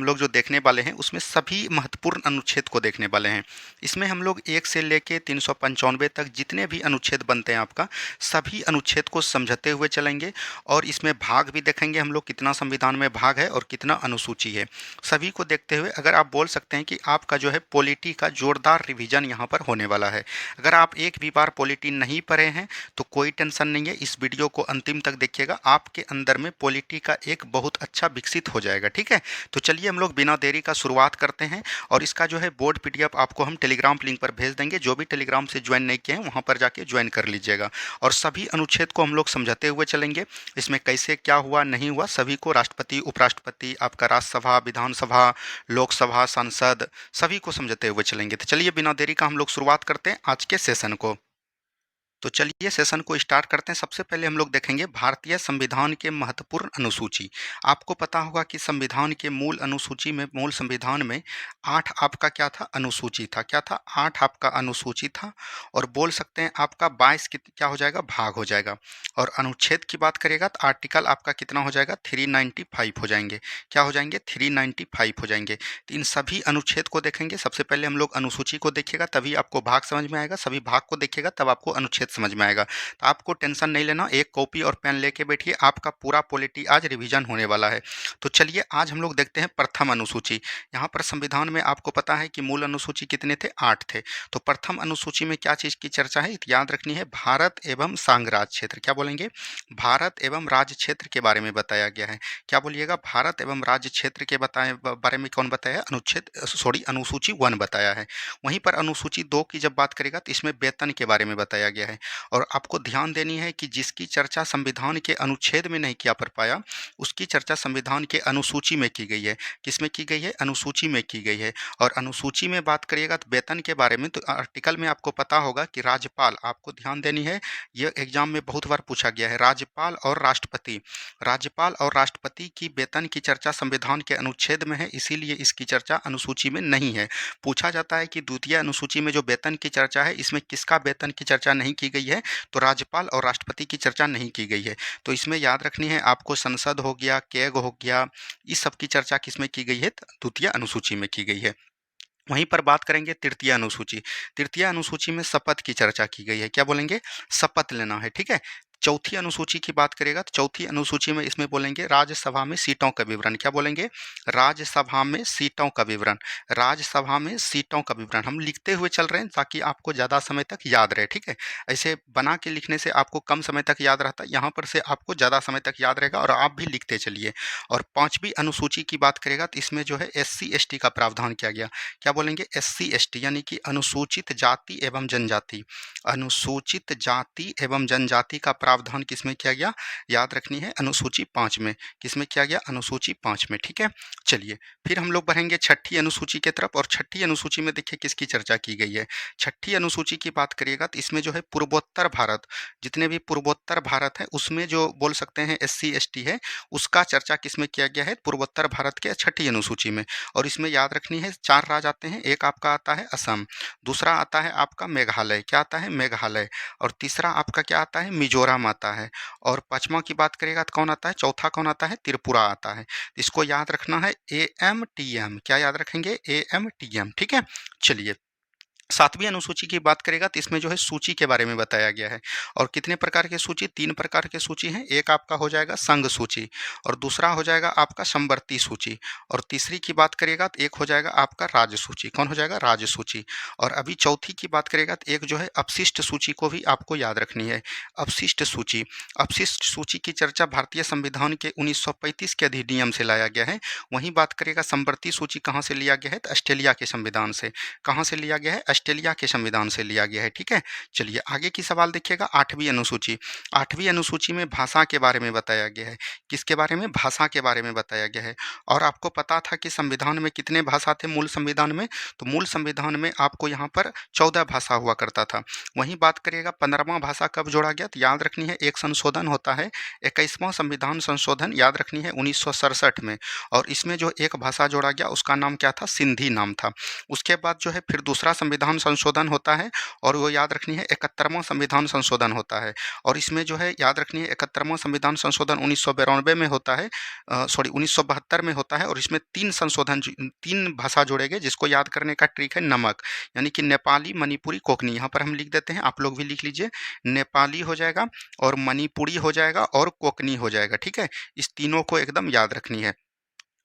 हम लोग जो देखने वाले हैं उसमें सभी महत्वपूर्ण अनुच्छेद को देखने वाले हैं। इसमें हम लोग 1 से लेके 395 तक जितने भी अनुच्छेद बनते हैं आपका, सभी अनुच्छेद को समझते हुए चलेंगे और इसमें भाग भी देखेंगे हम लोग, कितना संविधान में भाग है और कितना अनुसूची है। सभी को देखते हुए अगर आप बोल सकते हैं कि आपका जो है पॉलिटी का जोरदार रिवीजन यहाँ पर होने वाला है। अगर आप एक भी बार पॉलिटी नहीं पढ़े हैं तो कोई टेंशन नहीं है, इस वीडियो को अंतिम तक देखिएगा, आपके अंदर में पॉलिटी का एक बहुत अच्छा विकसित हो जाएगा। ठीक है, तो चलिए हम लोग बिना देरी का शुरुआत करते हैं और इसका जो है बोर्ड पीडीएफ आपको हम टेलीग्राम लिंक पर भेज देंगे। जो भी टेलीग्राम से ज्वाइन नहीं किए हैं वहाँ पर जाके ज्वाइन कर लीजिएगा और सभी अनुच्छेद को हम लोग समझाते हुए चलेंगे। इसमें कैसे क्या हुआ नहीं हुआ, सभी को राष्ट्रपति, उपराष्ट्रपति, आपका राज्यसभा, विधानसभा, लोकसभा, संसद, सभी को समझाते हुए चलेंगे। तो चलिए बिना देरी का हम लोग शुरुआत करते हैं आज के सेशन को। तो चलिए सेशन को स्टार्ट करते हैं। सबसे पहले हम लोग देखेंगे भारतीय संविधान के महत्वपूर्ण अनुसूची। आपको पता होगा कि संविधान के मूल अनुसूची में, मूल संविधान में 8 आपका क्या था, अनुसूची था। क्या था, 8 आपका अनुसूची था और बोल सकते हैं आपका 22 क्या हो जाएगा, भाग हो जाएगा। और अनुच्छेद की बात करेगा तो आर्टिकल आपका कितना हो जाएगा, 395 हो जाएंगे। क्या हो जाएंगे, 395 हो जाएंगे। तो इन सभी अनुच्छेद को देखेंगे। सबसे पहले हम लोग अनुसूची को देखिएगा तभी आपको भाग समझ में आएगा, सभी भाग को देखिएगा तब आपको अनुच्छेद समझ में आएगा। तो आपको टेंशन नहीं लेना, एक कॉपी और पेन लेके बैठिए, आपका पूरा पॉलिटी आज रिवीजन होने वाला है। तो चलिए आज हम लोग देखते हैं प्रथम अनुसूची। यहाँ पर संविधान में आपको पता है कि मूल अनुसूची कितने थे, 8 थे। तो प्रथम अनुसूची में क्या चीज़ की चर्चा है, याद रखनी है, भारत एवं संघ राज्य क्षेत्र। क्या बोलेंगे, भारत एवं राज्य क्षेत्र के बारे में बताया गया है। क्या बोलिएगा, भारत एवं राज्य क्षेत्र के बारे में कौन बताया, अनुसूची 1 बताया है। वहीं पर अनुसूची 2 की जब बात करेगा तो इसमें वेतन के बारे में बताया गया है। और आपको ध्यान देनी है कि जिसकी चर्चा संविधान के अनुच्छेद में नहीं किया पर पाया, उसकी चर्चा संविधान के अनुसूची में की गई है। किसमें की गई है, अनुसूची में की गई है। और अनुसूची में बात करिएगा तो वेतन के बारे में, तो आर्टिकल में आपको पता होगा कि राज्यपाल, आपको ध्यान देनी है, यह एग्जाम में बहुत बार पूछा गया है, राज्यपाल और राष्ट्रपति, राज्यपाल और राष्ट्रपति की वेतन की चर्चा संविधान के अनुच्छेद में है, इसीलिए इसकी चर्चा अनुसूची में नहीं है। पूछा जाता है कि द्वितीय अनुसूची में जो वेतन की चर्चा है, इसमें किसका वेतन की चर्चा नहीं की गई है, तो राज्यपाल और राष्ट्रपति की चर्चा नहीं की गई है। तो इसमें याद रखनी है आपको, संसद हो गया, कैग हो गया, इस सब की चर्चा किसमें की गई है, द्वितीय अनुसूची में की गई है। वहीं पर बात करेंगे तृतीय अनुसूची। तृतीय अनुसूची में शपथ की चर्चा की गई है। क्या बोलेंगे, शपथ लेना है। ठीक है, चौथी अनुसूची की बात करेगा तो चौथी अनुसूची में इसमें बोलेंगे राज्यसभा में सीटों का विवरण। क्या बोलेंगे, राज्यसभा में सीटों का विवरण, राज्यसभा में सीटों का विवरण। हम लिखते हुए चल रहे हैं ताकि आपको ज़्यादा समय तक याद रहे। ठीक है, ऐसे बना के लिखने से आपको कम समय तक याद रहता है, यहाँ पर से आपको ज़्यादा समय तक याद रहेगा और आप भी लिखते चलिए। और पाँचवीं अनुसूची की बात करेगा तो इसमें जो है SC ST का प्रावधान किया गया। क्या बोलेंगे, SC ST यानी कि अनुसूचित जाति एवं जनजाति, अनुसूचित जाति एवं जनजाति का प्रावधान किसमें किया गया, याद रखनी है, अनुसूची 5 में। किसमें किया गया, अनुसूची 5 में। ठीक है, चलिए फिर हम लोग बढ़ेंगे छठी अनुसूची की तरफ। और छठी अनुसूची में देखिए किसकी चर्चा की गई है। छठी अनुसूची की बात करिएगा तो इसमें जो है पूर्वोत्तर भारत, जितने भी पूर्वोत्तर भारत है उसमें जो बोल सकते हैं SC ST है, उसका चर्चा किसमें किया गया है, पूर्वोत्तर भारत के छठी अनुसूची में। और इसमें याद रखनी है 4 राज्य आते हैं, एक आपका आता है असम, दूसरा आता है आपका मेघालय, क्या आता है, मेघालय, और तीसरा आपका क्या आता है, मिजोरम आता है, और पांचवा की बात करेगा तो कौन आता है, चौथा कौन आता है, त्रिपुरा आता है। इसको याद रखना है, AMTM। क्या याद रखेंगे, AMTM। ठीक है, चलिए सातवीं अनुसूची की बात करेगा तो इसमें जो है सूची के बारे में बताया गया है। और कितने प्रकार की सूची, 3 प्रकार की सूची हैं। एक आपका हो जाएगा संघ सूची, और दूसरा हो जाएगा आपका समवर्ती सूची, और तीसरी की बात करेगा तो एक हो जाएगा आपका राज्य सूची। कौन हो जाएगा, राज्य सूची। और अभी चौथी की बात करेगा तो एक जो है अपशिष्ट सूची को भी आपको याद रखनी है, अपशिष्ट सूची। अपशिष्ट सूची की चर्चा भारतीय संविधान के 1935 के अधिनियम से लाया गया है। वहीं बात करेगा समवर्ती सूची कहाँ से लिया गया है, तो ऑस्ट्रेलिया के संविधान से। कहाँ से लिया गया है, ऑस्ट्रेलिया के संविधान से लिया गया है। ठीक है, चलिए आगे की सवाल देखिएगा, 8वीं अनुसूची। 8वीं अनुसूची में भाषा के बारे में बताया गया है। किसके बारे में, भाषा के बारे में बताया गया है। और आपको पता था कि संविधान में कितने भाषा थे, मूल संविधान में, तो मूल संविधान में आपको यहाँ पर 14 भाषा हुआ करता था। वहीं बात करिएगा 15वां भाषा कब जोड़ा गया, तो याद रखनी है एक संशोधन होता है, 21वां संविधान संशोधन, याद रखनी है 1967 में। और इसमें जो एक भाषा जोड़ा गया उसका नाम क्या था, सिंधी नाम था। उसके बाद जो है फिर दूसरा संविधान संविधान संशोधन होता है और वो याद रखनी है 71वां संविधान संशोधन होता है। और इसमें जो है याद रखनी है 71वां संविधान संशोधन 1992 में होता है, सॉरी 1972 में होता है। और इसमें 3 भाषा जोड़े गए, जिसको याद करने का ट्रिक है नमक, यानी कि नेपाली, मणिपुरी, कोंकणी। यहाँ पर हम लिख देते हैं, आप लोग भी लिख लीजिए। नेपाली हो जाएगा और मणिपुरी हो जाएगा और कोंकणी हो जाएगा, ठीक है। इस तीनों को एकदम याद रखनी है।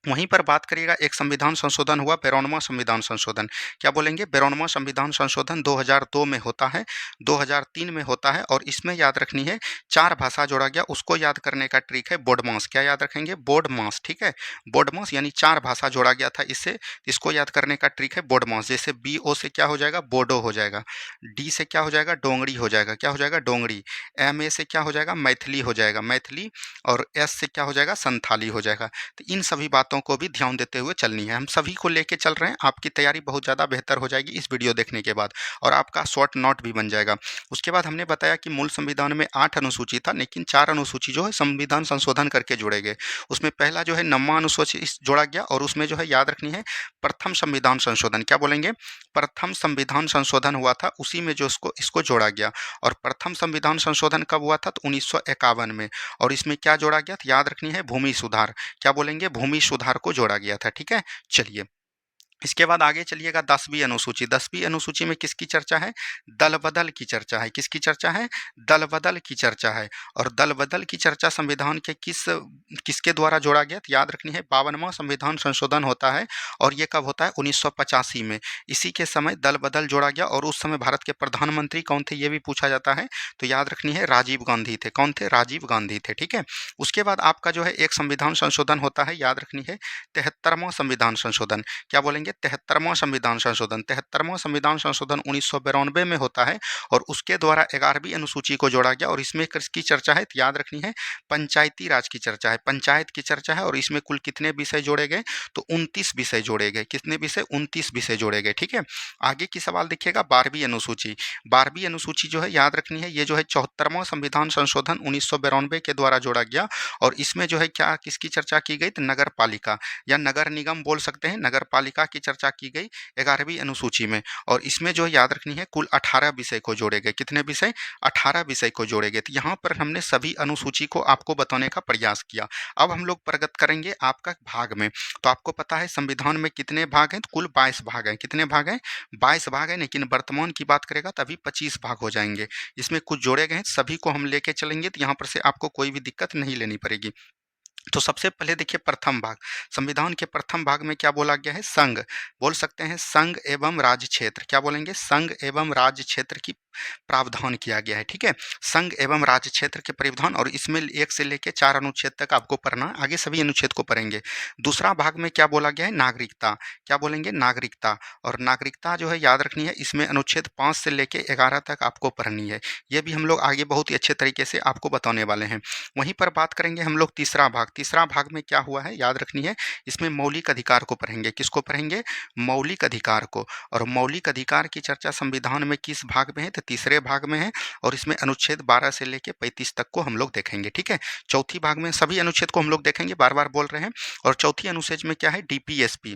वहीं पर बात करिएगा, एक संविधान संशोधन हुआ 52वां संविधान संशोधन। क्या बोलेंगे? 52वां संविधान संशोधन 2002 में होता है, 2003 में होता है। और इसमें याद रखनी है 4 भाषा जोड़ा गया, उसको याद करने का ट्रिक है बोडमास। क्या याद रखेंगे? बोडमास, ठीक है। बोडमास यानी 4 भाषा जोड़ा गया था इससे, इसको याद करने का ट्रिक है बोडमास। जैसे BO से क्या हो जाएगा? बोडो हो जाएगा। D से क्या हो जाएगा? डोंगरी हो जाएगा। क्या हो जाएगा? डोंगरी। MA से क्या हो जाएगा? मैथिली हो जाएगा, मैथिली। और S से क्या हो जाएगा? संथाली हो जाएगा। तो इन सभी बातों को भी ध्यान देते हुए चलनी है। हम सभी को लेके चल रहे हैं, आपकी तैयारी बहुत ज़्यादा बेहतर हो जाएगी इस वीडियो देखने के बाद, और आपका शॉर्ट नोट भी बन जाएगा। उसके बाद हमने बताया कि मूल संविधान में 8 अनुसूची था, लेकिन 4 अनुसूची जो है संविधान संशोधन करके जोड़े गए। उसमें पहला जो है 9वां अनुसूची जोड़ा गया, और उसमें जो है याद रखनी है प्रथम संविधान संशोधन। क्या बोलेंगे? प्रथम संविधान संशोधन हुआ था, उसी में जो इसको जोड़ा गया। और प्रथम संविधान संशोधन कब हुआ था? तो 1951 में। और इसमें क्या जोड़ा गया? तो याद रखनी है भूमि सुधार। क्या बोलेंगे? भूमि सुधार को जोड़ा गया था, ठीक है। चलिए, इसके बाद आगे चलिएगा 10वीं अनुसूची। 10वीं अनुसूची में किसकी चर्चा है? दल बदल की चर्चा है। किसकी चर्चा है? दल बदल की चर्चा है। और दल बदल की चर्चा संविधान के किसके द्वारा जोड़ा गया? तो याद रखनी है 52वां संविधान संशोधन होता है, और ये कब होता है? 1985 में। इसी के समय दल बदल जोड़ा गया। और उस समय भारत के प्रधानमंत्री कौन थे, ये भी पूछा जाता है, तो याद रखनी है राजीव गांधी थे। कौन थे? राजीव गांधी थे, ठीक है। उसके बाद आपका जो है एक संविधान संशोधन होता है, याद रखनी है 73वां संविधान संशोधन। क्या बोलेंगे? 73वां संविधान संशोधन। 73वां संविधान संशोधन 1992 में होता है, और उसके द्वारा 11वीं अनुसूची को जोड़ा गया। और इसमें किसकी चर्चा है? तो याद रखनी है पंचायती राज की चर्चा है, पंचायत की चर्चा है। और इसमें कुल कितने विषय जोड़े गए? तो 29 विषय जोड़े गए। कितने विषय? 29 विषय जोड़े गए, ठीक है। आगे की सवाल देखिएगा 12वीं अनुसूची। 12वीं अनुसूची जो है याद रखनी है, ये जो है 74वां संविधान संशोधन 1992 के द्वारा जोड़ा गया। और इसमें जो है क्या किसकी चर्चा की गई? तो नगर पालिका या नगर निगम बोल सकते हैं, नगर पालिका की चर्चा की गई 11वीं अनुसूची में। और इसमें जो याद रखनी है कुल 18 विषय को जोड़े गए। कितने विषय? 18 विषय को जोड़े गए। तो यहाँ पर हमने सभी अनुसूची को आपको बताने का प्रयास किया। अब हम लोग प्रगत करेंगे आपका भाग में। तो आपको पता है संविधान में कितने भाग हैं? तो कुल 22 भाग हैं। कितने भाग हैं? 22 भाग हैं, लेकिन वर्तमान की बात करेगा तभी 25 भाग हो जाएंगे। इसमें कुछ जोड़े गए हैं, सभी को हम लेके चलेंगे, तो यहाँ पर से आपको कोई भी दिक्कत नहीं लेनी पड़ेगी। तो सबसे पहले देखिए प्रथम भाग। संविधान के प्रथम भाग में क्या बोला गया है? संघ। बोल सकते हैं संघ एवं राज्य क्षेत्र। क्या बोलेंगे? संघ एवं राज्य क्षेत्र की प्रावधान किया गया है, ठीक है। संघ एवं राज्य क्षेत्र के प्रावधान, और इसमें 1 से लेकर 4 अनुच्छेद तक आपको पढ़ना, आगे सभी अनुच्छेद को पढ़ेंगे। दूसरा भाग में क्या बोला गया है? नागरिकता। क्या बोलेंगे? नागरिकता। और नागरिकता जो है याद रखनी है, इसमें अनुच्छेद 5 से लेकर 11 तक आपको पढ़नी है। ये भी हम लोग आगे बहुत ही अच्छे तरीके से आपको बताने वाले हैं। वहीं पर बात करेंगे हम लोग तीसरा भाग। तीसरा भाग में क्या हुआ है? याद रखनी है, इसमें मौलिक अधिकार को पढ़ेंगे। किसको पढ़ेंगे? मौलिक अधिकार को। और मौलिक अधिकार की चर्चा संविधान में किस भाग में है? तो तीसरे भाग में है। और इसमें अनुच्छेद 12 से लेकर 35 तक को हम लोग देखेंगे, ठीक है। चौथी भाग में सभी अनुच्छेद को हम लोग देखेंगे, बार बार बोल रहे हैं। और चौथी अनुच्छेद में क्या है? DPSP,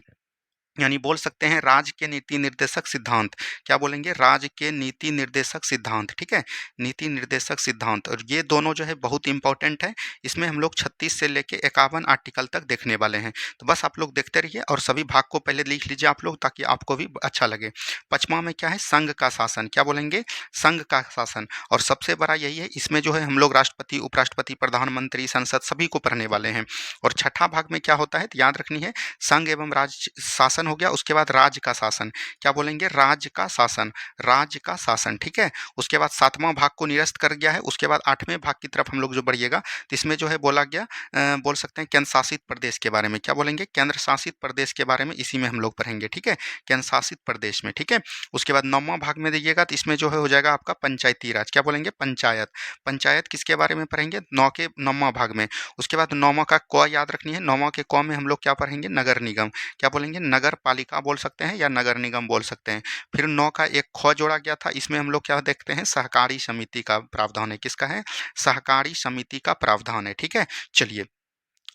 यानी बोल सकते हैं राज्य के नीति निर्देशक सिद्धांत। क्या बोलेंगे? राज्य के नीति निर्देशक सिद्धांत, ठीक है। नीति निर्देशक सिद्धांत, और ये दोनों जो है बहुत इंपॉर्टेंट है। इसमें हम लोग 36 से लेके 51 आर्टिकल तक देखने वाले हैं। तो बस आप लोग देखते रहिए, और सभी भाग को पहले लिख लीजिए आप लोग, ताकि आपको भी अच्छा लगे। 5वां में क्या है? संघ का शासन। क्या बोलेंगे? संघ का शासन। और सबसे बड़ा यही है, इसमें जो है हम लोग राष्ट्रपति, उपराष्ट्रपति, प्रधानमंत्री, संसद सभी को पढ़ने वाले हैं। और छठा भाग में क्या होता है? तो याद रखनी है संघ एवं राज्य शासन हो गया। उसके बाद राज्य का शासन। क्या बोलेंगे? राज्य का शासन, राज्य का शासन, ठीक है। उसके बाद 7वां भाग को निरस्त कर गया है। उसके बाद 8वें भाग की तरफ हम लोग जो बढ़िएगा, तो इसमें जो है बोला गया, बोल सकते हैं केंद्र शासित प्रदेश के बारे में। क्या बोलेंगे? केंद्र शासित प्रदेश के बारे में इसी में हम लोग पढ़ेंगे, ठीक है। केंद्र शासित प्रदेश में, ठीक है। उसके बाद 9वां भाग में देखिएगा, तो इसमें जो है हो जाएगा आपका पंचायती राज। क्या बोलेंगे? पंचायत। पंचायत किसके बारे में पढ़ेंगे? 9वां भाग में। उसके बाद 9वां का क याद रखनी है। 9वां के क में हम लोग क्या पढ़ेंगे? नगर निगम। क्या बोलेंगे? नगर पालिका बोल सकते हैं, या नगर निगम बोल सकते हैं। फिर 9 का एक ख जोड़ा गया था, इसमें हम लोग क्या देखते हैं? सहकारी समिति का प्रावधान है। किसका है? सहकारी समिति का प्रावधान है, ठीक है। चलिए,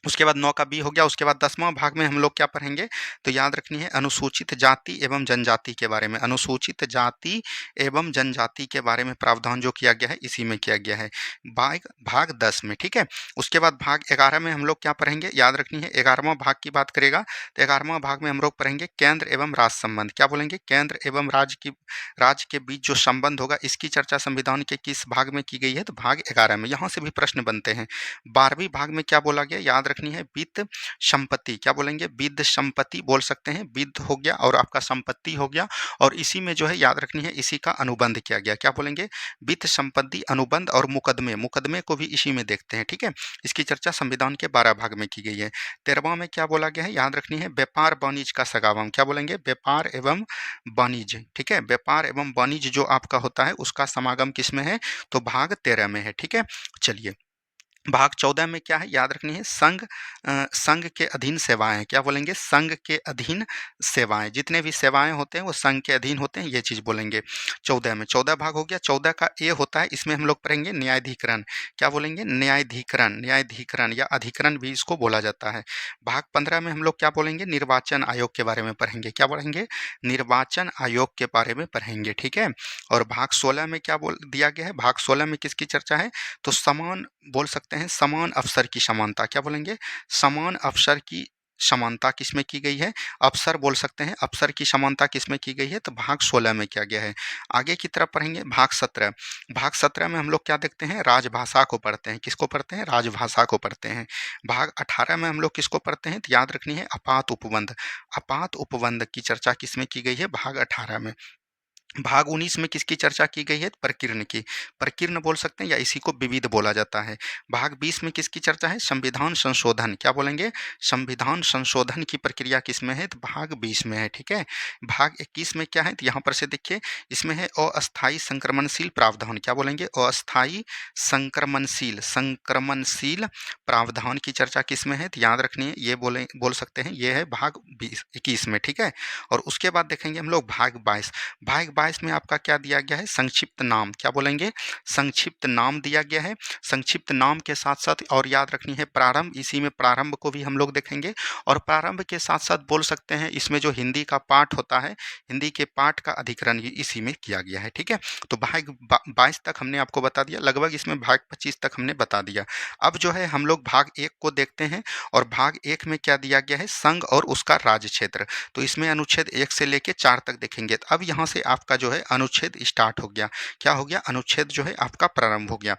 उसके बाद 9 का बी हो गया। उसके बाद 10वां भाग में हम लोग क्या पढ़ेंगे, तो याद रखनी है अनुसूचित जाति एवं जनजाति के बारे में। अनुसूचित जाति एवं जनजाति के बारे में प्रावधान जो किया गया है इसी में किया गया है, भाग भाग 10 में, ठीक है। उसके बाद भाग 11 में हम लोग क्या पढ़ेंगे, याद रखनी है 11वां भाग की बात करेगा तो 11वां भाग में हम लोग पढ़ेंगे केंद्र एवं राज्य संबंध। क्या बोलेंगे, केंद्र एवं राज्य के बीच जो संबंध होगा इसकी चर्चा संविधान के किस भाग में की गई है, तो भाग 11 में। यहाँ से भी प्रश्न बनते हैं। 12वीं भाग में क्या बोला गया, याद रखनी है वित्त संपत्ति। क्या बोलेंगे, वित्त संपत्ति बोल सकते हैं, वित्त हो गया और आपका संपत्ति हो गया, और इसी में जो है याद रखनी है इसी का अनुबंध किया गया। क्या बोलेंगे, वित्त संपत्ति अनुबंध और मुकदमे, मुकदमे को भी इसी में देखते हैं, ठीक है। इसकी चर्चा संविधान के 12 भाग में की गई है। 13वां में क्या बोला गया है, याद रखनी है व्यापार वाणिज्य का सगावम। क्या बोलेंगे, व्यापार एवं वाणिज्य, ठीक है। व्यापार एवं वाणिज्य जो आपका होता है उसका समागम किस में है, तो भाग 13 में है, ठीक है। चलिए भाग 14 में क्या है, याद रखनी है संघ के अधीन सेवाएं। क्या बोलेंगे, संघ के अधीन सेवाएं, जितने भी सेवाएं होते हैं वो संघ के अधीन होते हैं, ये चीज बोलेंगे 14 में। 14 भाग हो गया। 14 का ए होता है, इसमें हम लोग पढ़ेंगे न्यायाधिकरण। क्या बोलेंगे, न्यायाधिकरण, न्यायाधिकरण या अधिकरण भी इसको बोला जाता है। भाग 15 में हम लोग क्या बोलेंगे, निर्वाचन आयोग के बारे में पढ़ेंगे। क्या पढ़ेंगे, निर्वाचन आयोग के बारे में पढ़ेंगे, ठीक है। और भाग 16 में क्या बोल दिया गया है, भाग 16 में किसकी चर्चा है, तो समान बोल सकते हैं, समान अवसर की समानता। क्या बोलेंगे, समान अवसर की समानता किसमें की गई है, अवसर बोल सकते हैं, अवसर की समानता किसमें की गई है, तो भाग 16 में किया गया है। आगे की तरफ पढ़ेंगे भाग 17। भाग 17 में हम लोग क्या देखते हैं, राजभाषा को पढ़ते हैं। किसको पढ़ते हैं, राजभाषा को पढ़ते हैं। भाग 18 में हम लोग किसको पढ़ते हैं, तो याद रखनी है आपात उपबंध। आपात उपबंध की चर्चा किसमें की गई है, भाग 18 में। भाग 19 में किसकी चर्चा की गई है, प्रकीर्ण की। प्रकीर्ण बोल सकते हैं या इसी को विविध बोला जाता है। भाग 20 में किसकी चर्चा है, संविधान संशोधन। क्या बोलेंगे, संविधान संशोधन की प्रक्रिया किसमें है, तो भाग 20 में है, ठीक है। भाग 21 में क्या है, तो यहाँ पर से देखिए इसमें है अस्थायी संक्रमणशील प्रावधान। क्या बोलेंगे, अस्थायी संक्रमणशील, संक्रमणशील प्रावधान की चर्चा किसमें है, तो याद रखनी है ये बोल सकते हैं ये है भाग 21 में, ठीक है। और उसके बाद देखेंगे हम लोग भाग 22। भाग 22 में आपका क्या दिया गया है, संक्षिप्त नाम। क्या बोलेंगे, संक्षिप्त नाम दिया गया है। संक्षिप्त नाम के साथ साथ और याद रखनी है प्रारंभ, इसी में प्रारंभ को भी हम लोग देखेंगे। और प्रारंभ के साथ साथ बोल सकते हैं इसमें जो हिंदी का पाठ होता है, हिंदी के पाठ का अधिकरण इसी में किया गया है, ठीक है। तो भाग 22 तक हमने आपको बता दिया, लगभग इसमें भाग 25 तक हमने बता दिया। अब जो है हम लोग भाग 1 को देखते हैं, और भाग 1 में क्या दिया गया है, संघ और उसका राज्य क्षेत्र। तो इसमें अनुच्छेद 1 से लेके 4 तक देखेंगे। तो अब यहाँ से आपका जो है अनुच्छेद स्टार्ट हो गया। क्या हो गया, अनुच्छेद जो है आपका प्रारंभ हो गया।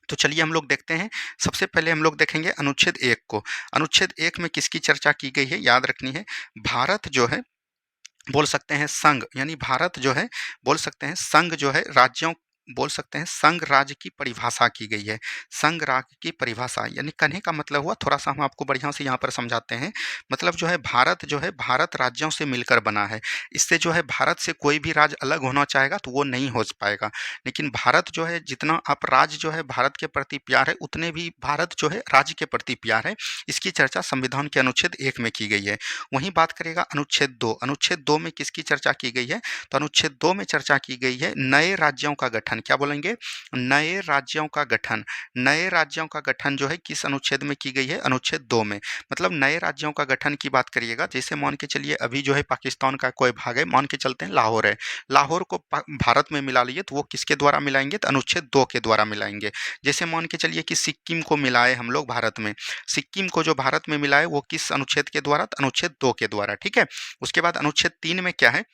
तो चलिए हम लोग देखते हैं। सबसे पहले हम लोग देखेंगे अनुच्छेद 1 को। अनुच्छेद 1 में किसकी चर्चा की गई है, याद रखनी है भारत जो है बोल सकते हैं संघ, यानी भारत जो है बोल सकते हैं संघ जो है राज्यों, बोल सकते हैं संघ राज्य की परिभाषा की गई है। संघ राज्य की परिभाषा यानी कहने का मतलब हुआ, थोड़ा सा हम आपको बढ़िया से यहाँ पर समझाते हैं। मतलब जो है भारत जो है भारत राज्यों से मिलकर बना है। इससे जो है भारत से कोई भी राज्य अलग होना चाहेगा तो वो नहीं हो पाएगा। लेकिन भारत जो है जितना आप राज्य जो है भारत के प्रति प्यार है, उतने भी भारत जो है राज्य के प्रति प्यार है। इसकी चर्चा संविधान के अनुच्छेद 1 में की गई है। वहीं बात करेगा अनुच्छेद 2। अनुच्छेद 2 में किसकी चर्चा की गई है, तो अनुच्छेद 2 में चर्चा की गई है नए राज्यों का गठन। क्या बोलेंगे, नए राज्यों का गठन। नए राज्यों का गठन जो है किस अनुच्छेद में की गई है, अनुच्छेद 2 में। मतलब नए राज्यों का गठन की बात करिएगा, जैसे मान के चलिए अभी जो है पाकिस्तान का कोई भाग है, मान के चलते हैं लाहौर है, लाहौर को भारत में मिला लिए तो वो किसके द्वारा मिलाएंगे, तो अनुच्छेद 2 के द्वारा मिलाएंगे। जैसे मान के चलिए कि सिक्किम को मिलाए हम लोग भारत में, सिक्किम को जो भारत में मिलाए वो किस अनुच्छेद के द्वारा, तो अनुच्छेद 2 के द्वारा, ठीक है। उसके बाद अनुच्छेद 3 में क्या है,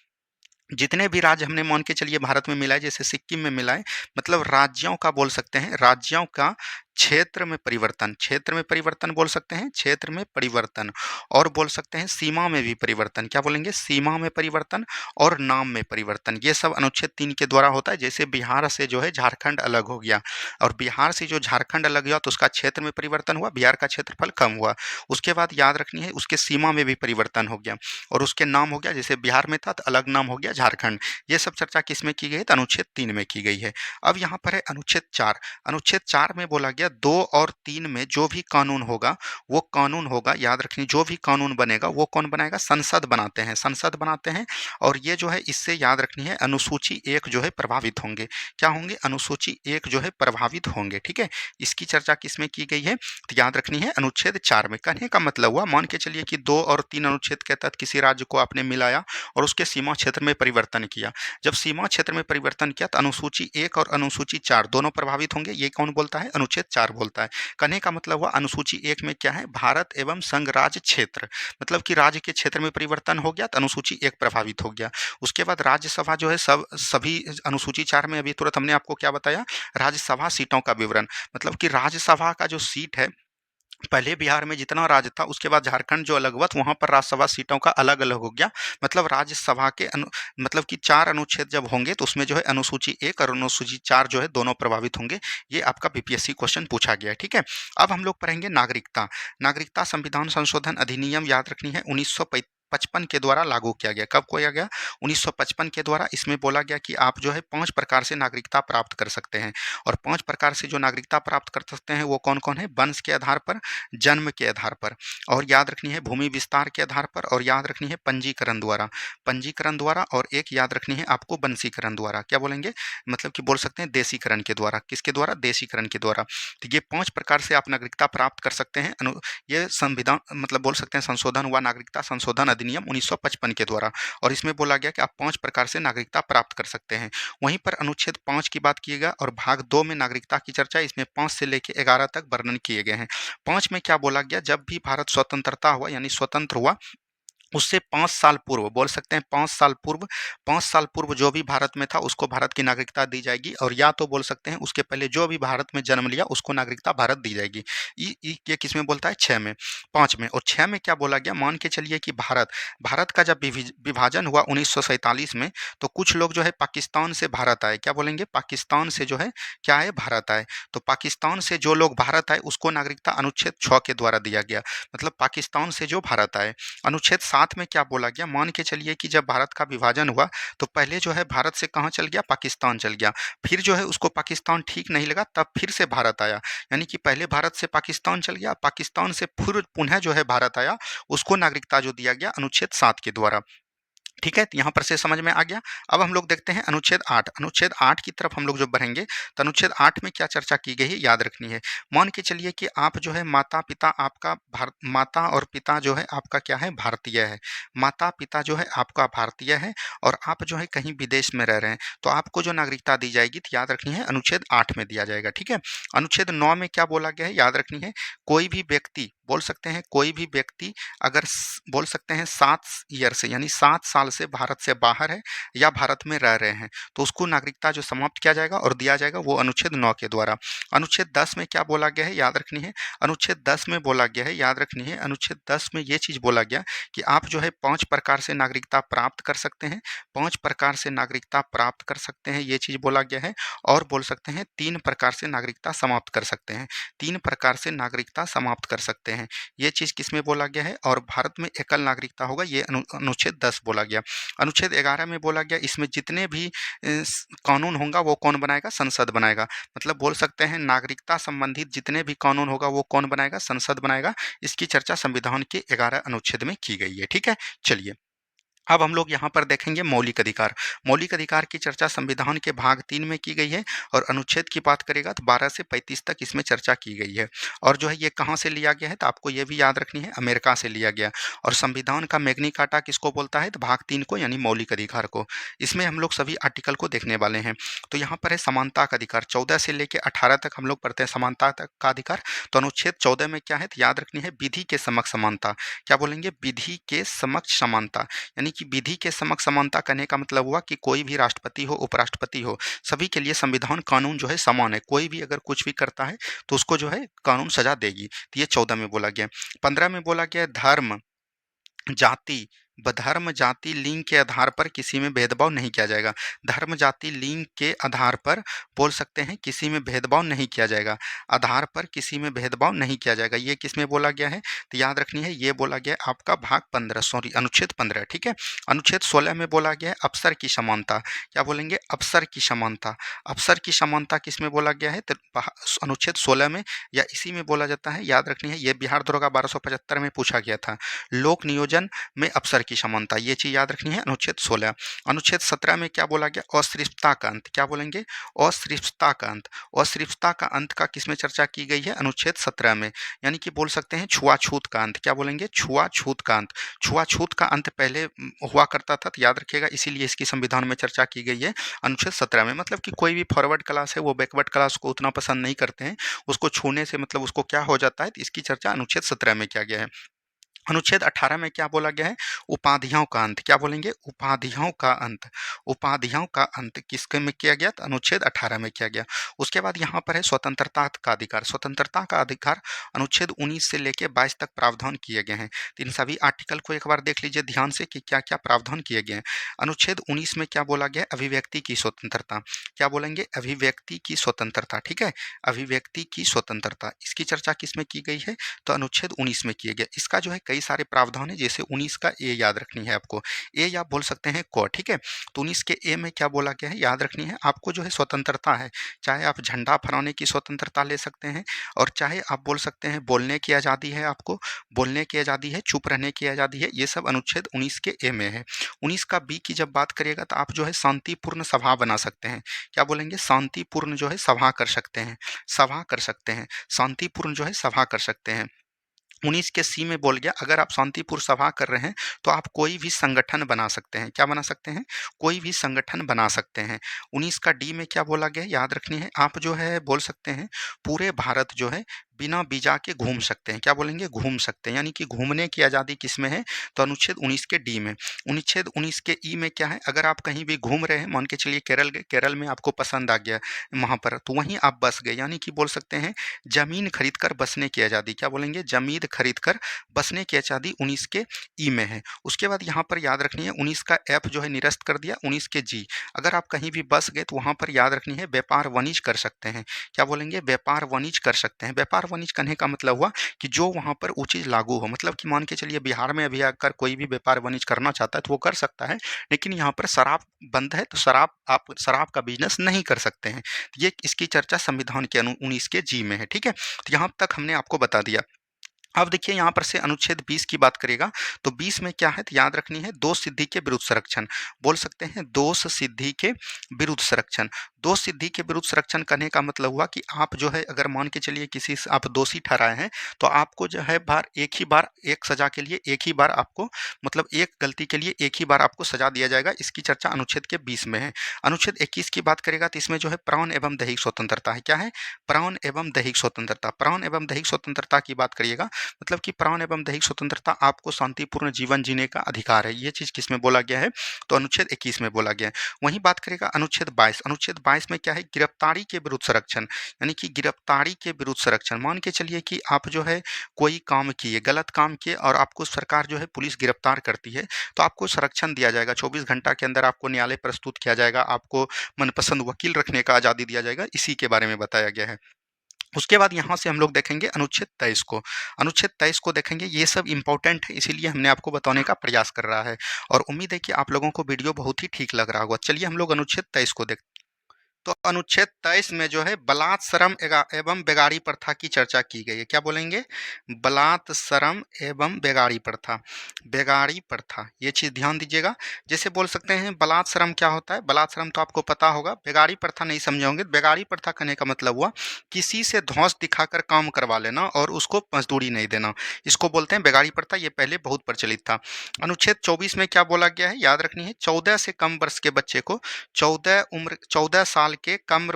जितने भी राज्य हमने मान के चलिए भारत में मिलाए, जैसे सिक्किम में मिलाए, मतलब राज्यों का बोल सकते हैं, राज्यों का क्षेत्र में परिवर्तन, क्षेत्र में परिवर्तन बोल सकते हैं, क्षेत्र में परिवर्तन। और बोल सकते हैं सीमा में भी परिवर्तन। क्या बोलेंगे, सीमा में परिवर्तन और नाम में परिवर्तन। ये सब अनुच्छेद 3 के द्वारा होता है। जैसे बिहार से जो है झारखंड अलग हो गया, और बिहार से जो झारखंड अलग हुआ तो उसका क्षेत्र में परिवर्तन हुआ, बिहार का क्षेत्रफल कम हुआ। उसके बाद याद रखनी है उसके सीमा में भी परिवर्तन हो गया, और उसके नाम हो गया, जैसे बिहार में था तो अलग नाम हो गया झारखंड। ये सब चर्चा किस में की गई है, तो अनुच्छेद 3 में की गई है। अब यहाँ पर है अनुच्छेद 4। अनुच्छेद 4 में बोला गया गया 2 और 3 में जो भी कानून होगा, वो कानून होगा, याद रखिए, जो भी कानून बनेगा वो कौन बनाएगा? संसद बनाते हैं, संसद बनाते हैं। और ये जो है इससे याद रखनी है अनुसूची 1 जो है प्रभावित होंगे। क्या होंगे? अनुसूची 1 जो है प्रभावित होंगे, ठीक है? इसकी चर्चा किसमें की गई है? तो याद रखनी है अनुच्छेद 4 में। कहने का मतलब हुआ, मान के चलिए कि 2 और 3 अनुच्छेद के तहत किसी राज्य को आपने मिलाया और उसके सीमा क्षेत्र में परिवर्तन किया। जब सीमा क्षेत्र में परिवर्तन किया तो अनुसूची 1 और अनुसूची 4 दोनों प्रभावित होंगे। ये कौन बोलता है? अनुच्छेद 4 बोलता है। कहने का मतलब हुआ अनुसूची 1 में क्या है? भारत एवं संघ राज्य क्षेत्र, मतलब कि राज्य के क्षेत्र में परिवर्तन हो गया तो अनुसूची 1 प्रभावित हो गया। उसके बाद राज्यसभा जो है सभी अनुसूची 4 में अभी तुरंत हमने आपको क्या बताया? राज्यसभा सीटों का विवरण, मतलब कि राज्यसभा का जो सीट है, पहले बिहार में जितना राज्य था उसके बाद झारखंड जो अलग हुआ तो वहाँ पर राज्यसभा सीटों का अलग-अलग हो गया। मतलब राज्यसभा के मतलब कि 4 अनुच्छेद जब होंगे तो उसमें जो है अनुसूची 1 और अनुसूची 4 जो है दोनों प्रभावित होंगे। ये आपका बीपीएससी क्वेश्चन पूछा गया है, ठीक है? अब हम लोग पढ़ेंगे नागरिकता। नागरिकता संविधान संशोधन अधिनियम याद रखनी है 1955 के द्वारा लागू किया गया। कब किया गया? 1955 के द्वारा। इसमें बोला गया कि आप जो है 5 प्रकार से नागरिकता प्राप्त कर सकते हैं और 5 प्रकार से जो नागरिकता प्राप्त कर सकते हैं वो कौन-कौन है? वंश के आधार पर, जन्म के आधार पर, और याद रखनी है भूमि विस्तार के आधार पर, और याद रखनी है पंजीकरण द्वारा, पंजीकरण द्वारा, और एक याद रखनी है आपको वंशीकरण द्वारा। क्या बोलेंगे? मतलब कि बोल सकते हैं देशीकरण के द्वारा। किसके द्वारा? देशीकरण के द्वारा। तो ये 5 प्रकार से आप नागरिकता प्राप्त कर सकते हैं। ये संविधान मतलब बोल सकते हैं संशोधन हुआ नागरिकता संशोधन अधिनियम 1955 के द्वारा, और इसमें बोला गया कि आप 5 प्रकार से नागरिकता प्राप्त कर सकते हैं। वहीं पर अनुच्छेद 5 की बात किएगा और भाग 2 में नागरिकता की चर्चा, इसमें 5 से लेके 11 तक वर्णन किए गए हैं। 5 में क्या बोला गया? जब भी भारत स्वतंत्रता हुआ यानी स्वतंत्र हुआ, उससे 5 साल पूर्व, बोल सकते हैं 5 साल पूर्व, 5 साल पूर्व जो भी भारत में था उसको भारत की नागरिकता दी जाएगी, और या तो बोल सकते हैं उसके पहले जो भी भारत में जन्म लिया उसको नागरिकता भारत दी जाएगी। ये किस में बोलता है? 6 में, 5 में। और 6 में क्या बोला गया? मान के चलिए कि भारत भारत का जब विभाजन हुआ 1947 में, तो कुछ लोग जो है पाकिस्तान से भारत आए। क्या बोलेंगे? पाकिस्तान से जो है क्या आए? भारत आए। तो पाकिस्तान से जो लोग भारत आए उसको नागरिकता अनुच्छेद 6 के द्वारा दिया गया, मतलब पाकिस्तान से जो भारत आए। अनुच्छेद 7 में क्या बोला गया? मान के चलिए कि जब भारत का विभाजन हुआ तो पहले जो है भारत से कहाँ चल गया? पाकिस्तान चल गया। फिर जो है उसको पाकिस्तान ठीक नहीं लगा, तब फिर से भारत आया। यानी कि पहले भारत से पाकिस्तान चल गया, पाकिस्तान से फिर पुनः जो है भारत आया, उसको नागरिकता जो दिया गया अनुच्छेद 7 के द्वारा। ठीक है, तो यहाँ पर से समझ में आ गया। अब हम लोग देखते हैं अनुच्छेद 8। अनुच्छेद 8 की तरफ हम लोग जो बढ़ेंगे तो अनुच्छेद 8 में क्या चर्चा की गई है याद रखनी है। मान के चलिए कि आप जो है माता-पिता आपका भारत, माता और पिता जो है आपका क्या है? भारतीय है। माता-पिता जो है आपका भारतीय है और आप जो है कहीं विदेश में रह रहे हैं, तो आपको जो नागरिकता दी जाएगी तो याद रखनी है अनुच्छेद 8 में दिया जाएगा, ठीक है? अनुच्छेद 9 में क्या बोला गया है? याद रखनी है, कोई भी व्यक्ति, बोल सकते हैं कोई भी व्यक्ति अगर बोल सकते हैं 7 ईयर से यानी 7 साल से भारत से बाहर है या भारत में रह रहे हैं, तो उसको नागरिकता जो समाप्त किया जाएगा और दिया जाएगा वो अनुच्छेद 9 के द्वारा। अनुच्छेद 10 में क्या बोला गया है? याद रखनी है, अनुच्छेद 10 में बोला गया है, याद रखनी है, अनुच्छेद 10 में ये चीज़ बोला गया कि आप जो है 5 प्रकार से नागरिकता प्राप्त कर सकते हैं, 5 प्रकार से नागरिकता प्राप्त कर सकते हैं, ये चीज़ बोला गया है। और बोल सकते हैं 3 प्रकार से नागरिकता समाप्त कर सकते हैं, 3 प्रकार से नागरिकता समाप्त कर सकते हैं। ये चीज़ किसमें बोला गया है? और भारत में एकल नागरिकता होगा, ये अनुच्छेद 10 बोला गया। अनुच्छेद 11 में बोला गया इसमें जितने भी कानून होगा वो कौन बनाएगा? संसद बनाएगा। मतलब बोल सकते हैं नागरिकता संबंधित जितने भी कानून होगा वो कौन बनाएगा? संसद बनाएगा। इसकी चर्चा संविधान के 11 अनुच्छेद में की गई है, ठीक है? चलिए, अब हम लोग यहाँ पर देखेंगे मौलिक अधिकार। मौलिक अधिकार की चर्चा संविधान के भाग 3 में की गई है और अनुच्छेद की बात करेगा तो 12 से 35 तक इसमें चर्चा की गई है। और जो है ये कहाँ से लिया गया है? तो आपको ये भी याद रखनी है, अमेरिका से लिया गया। और संविधान का मैग्नी कार्टा किसको बोलता है? तो भाग 3 को यानी मौलिक अधिकार को। इसमें हम लोग सभी आर्टिकल को देखने वाले हैं। तो यहाँ पर है समानता का अधिकार, 14 से लेके 18 तक हम लोग पढ़ते हैं समानता का अधिकार। तो अनुच्छेद 14 में क्या है? तो याद रखनी है विधि के समक्ष समानता। क्या बोलेंगे? विधि के समक्ष समानता, यानी कि विधि के समक्ष समानता कहने का मतलब हुआ कि कोई भी राष्ट्रपति हो, उपराष्ट्रपति हो, सभी के लिए संविधान कानून जो है समान है। कोई भी अगर कुछ भी करता है तो उसको जो है कानून सजा देगी। तो ये 14 में बोला गया। 15 में बोला गया धर्म, जाति, धर्म जाति लिंग के आधार पर किसी में भेदभाव नहीं किया जाएगा। धर्म जाति लिंग के आधार पर बोल सकते हैं किसी में भेदभाव नहीं किया जाएगा। आधार पर किसी में भेदभाव नहीं किया जाएगा, ये किस में बोला गया है? तो याद रखनी है, ये बोला गया है आपका भाग 15, सॉरी अनुच्छेद 15, ठीक है। अनुच्छेद 16 में बोला गया है अवसर की समानता। क्या बोलेंगे? अवसर की समानता। अवसर की समानता किस में बोला गया है? तो अनुच्छेद 16 में या इसी में बोला जाता है। याद रखनी है, ये बिहार दरोगा 1275 में पूछा गया था। लोक नियोजन में अवसर की समानता, ये चीज याद रखनी है, अनुच्छेद 16। अनुच्छेद 17 में क्या बोला गया? अस्पृश्यता का अंत। क्या बोलेंगे? अस्पृश्यता का अंत। अस्पृश्यता का अंत का किसमें चर्चा की गई है? अनुच्छेद 17 में। यानी कि बोल सकते हैं छुआछूत का अंत। क्या बोलेंगे? छुआछूत का अंत। छुआछूत का अंत पहले हुआ करता था, तो याद रखिएगा, इसीलिए इसकी संविधान में चर्चा की गई है अनुच्छेद 17 में। मतलब कि कोई भी फॉरवर्ड क्लास है वो बैकवर्ड क्लास को उतना पसंद नहीं करते हैं, उसको छूने से मतलब उसको क्या हो जाता है, तो इसकी चर्चा अनुच्छेद 17 में किया गया है। अनुच्छेद 18 में क्या बोला गया है? उपाधियों का अंत। क्या बोलेंगे? उपाधियों का अंत। उपाधियों का अंत किसके में किया गया? तो अनुच्छेद 18 में किया गया। उसके बाद यहाँ पर है स्वतंत्रता का अधिकार। स्वतंत्रता का अधिकार अनुच्छेद 19 से लेकर 22 तक प्रावधान किए गए हैं। तो इन सभी आर्टिकल को एक बार देख लीजिए ध्यान से कि क्या क्या प्रावधान किए गए हैं। अनुच्छेद 19 में क्या बोला गया? अभिव्यक्ति की स्वतंत्रता। क्या बोलेंगे? अभिव्यक्ति की स्वतंत्रता, ठीक है। अभिव्यक्ति की स्वतंत्रता, इसकी चर्चा किस में की गई है? तो अनुच्छेद 19 में किए गए। इसका जो है कई सारे प्रावधान है, जैसे 19 का ए याद रखनी है आपको, ए या बोल सकते हैं क, ठीक है। तो 19 के ए में क्या बोला गया है? याद रखनी है आपको, जो है स्वतंत्रता है, चाहे आप झंडा फहराने की स्वतंत्रता ले सकते हैं, और चाहे आप बोल सकते हैं बोलने की आज़ादी है, आपको बोलने की आज़ादी है, चुप रहने की आज़ादी है, ये सब अनुच्छेद 19 के ए में है। 19 का बी की जब बात करिएगा तो आप जो है शांतिपूर्ण सभा बना सकते हैं। क्या बोलेंगे? शांतिपूर्ण जो है सभा कर सकते हैं, सभा कर सकते हैं, शांतिपूर्ण जो है सभा कर सकते हैं। 19 के सी में बोल गया, अगर आप शांतिपूर्ण सभा कर रहे हैं तो आप कोई भी संगठन बना सकते हैं। क्या बना सकते हैं? कोई भी संगठन बना सकते हैं। 19 का डी में क्या बोला गया? याद रखनी है, आप जो है बोल सकते हैं पूरे भारत जो है बिना वीजा के घूम सकते हैं। क्या बोलेंगे? घूम सकते हैं, यानी कि घूमने की आज़ादी किस में है? तो अनुच्छेद 19 के डी में। अनुच्छेद 19 के ई में क्या है? अगर आप कहीं भी घूम रहे हैं, मान के चलिए केरल गए, केरल में आपको पसंद आ गया वहाँ पर, तो वहीं आप बस गए, यानी कि बोल सकते हैं जमीन खरीद कर बसने की आज़ादी। क्या बोलेंगे? जमीन खरीद कर बसने की आज़ादी 19 के ई में है। उसके बाद यहाँ पर याद रखनी है 19 का एफ जो है निरस्त कर दिया। 19 के जी, अगर आप कहीं भी बस गए तो वहाँ पर याद रखनी है व्यापार वाणिज्य कर सकते हैं। क्या बोलेंगे? व्यापार वाणिज्य कर सकते हैं। व्यापार वाणिज्य करने का मतलब हुआ कि जो वहाँ पर वो चीज़ लागू हो, मतलब कि मान के चलिए बिहार में अभी आकर कोई भी व्यापार वाणिज्य करना चाहता है तो वो कर सकता है, लेकिन यहाँ पर शराब बंद है तो शराब, आप शराब का बिजनेस नहीं कर सकते हैं। ये इसकी चर्चा संविधान के 19 के जी में है, ठीक है। तो यहाँ तक हमने आपको बता दिया। अब देखिए यहाँ पर से अनुच्छेद 20 की बात करेगा, तो 20 में क्या है? तो याद रखनी है दोष सिद्धि के विरुद्ध संरक्षण। बोल सकते हैं दोष सिद्धि के विरुद्ध संरक्षण। दोष सिद्धि के विरुद्ध संरक्षण करने का मतलब हुआ कि आप जो है अगर मान के चलिए किसी से आप दोषी ठहराए हैं, तो आपको जो है एक ही बार एक सजा के लिए एक ही बार आपको, मतलब एक गलती के लिए एक ही बार आपको सजा दिया जाएगा। इसकी चर्चा अनुच्छेद के 20 में है। अनुच्छेद 21 की बात करेगा तो इसमें जो है प्राण एवं दैहिक स्वतंत्रता है। क्या है? प्राण एवं दैहिक स्वतंत्रता। प्राण एवं दैहिक स्वतंत्रता की बात करिएगा, मतलब कि प्राण एवं दैहिक स्वतंत्रता, आपको शांतिपूर्ण जीवन जीने का अधिकार है। ये चीज़ किस में बोला गया है? तो अनुच्छेद 21 में बोला गया है। वहीं बात करेगा अनुच्छेद 22। अनुच्छेद 22 में क्या है? गिरफ्तारी के विरुद्ध संरक्षण, यानी कि गिरफ्तारी के विरुद्ध संरक्षण। मान के चलिए कि आप जो है कोई काम किए, गलत काम किए, और आपको सरकार जो है पुलिस गिरफ्तार करती है, तो आपको संरक्षण दिया जाएगा। 24 घंटा के अंदर आपको न्यायालय प्रस्तुत किया जाएगा, आपको मनपसंद वकील रखने का आज़ादी दिया जाएगा। इसी के बारे में बताया गया है। उसके बाद यहाँ से हम लोग देखेंगे अनुच्छेद 23 को। अनुच्छेद 23 को देखेंगे, ये सब इंपॉर्टेंट है, इसीलिए हमने आपको बताने का प्रयास कर रहा है, और उम्मीद है कि आप लोगों को वीडियो बहुत ही ठीक लग रहा होगा। चलिए हम लोग अनुच्छेद 23 को देखते हैं। तो अनुच्छेद 23 में जो है बलात् श्रम एवं बेगारी प्रथा की चर्चा की गई है। क्या बोलेंगे? बलात् श्रम एवं बेगारी प्रथा। बेगारी प्रथा, ये चीज़ ध्यान दीजिएगा। जैसे बोल सकते हैं बलात् श्रम क्या होता है? बलात् श्रम तो आपको पता होगा। बेगारी प्रथा नहीं समझे होंगे। बेगारी प्रथा करने का मतलब हुआ किसी से धौंस दिखाकर काम करवा लेना और उसको मजदूरी नहीं देना, इसको बोलते हैं बेगारी प्रथा। ये पहले बहुत प्रचलित था। अनुच्छेद 24 में क्या बोला गया है? याद रखनी है 14 से कम वर्ष के बच्चे को 14 साल के कम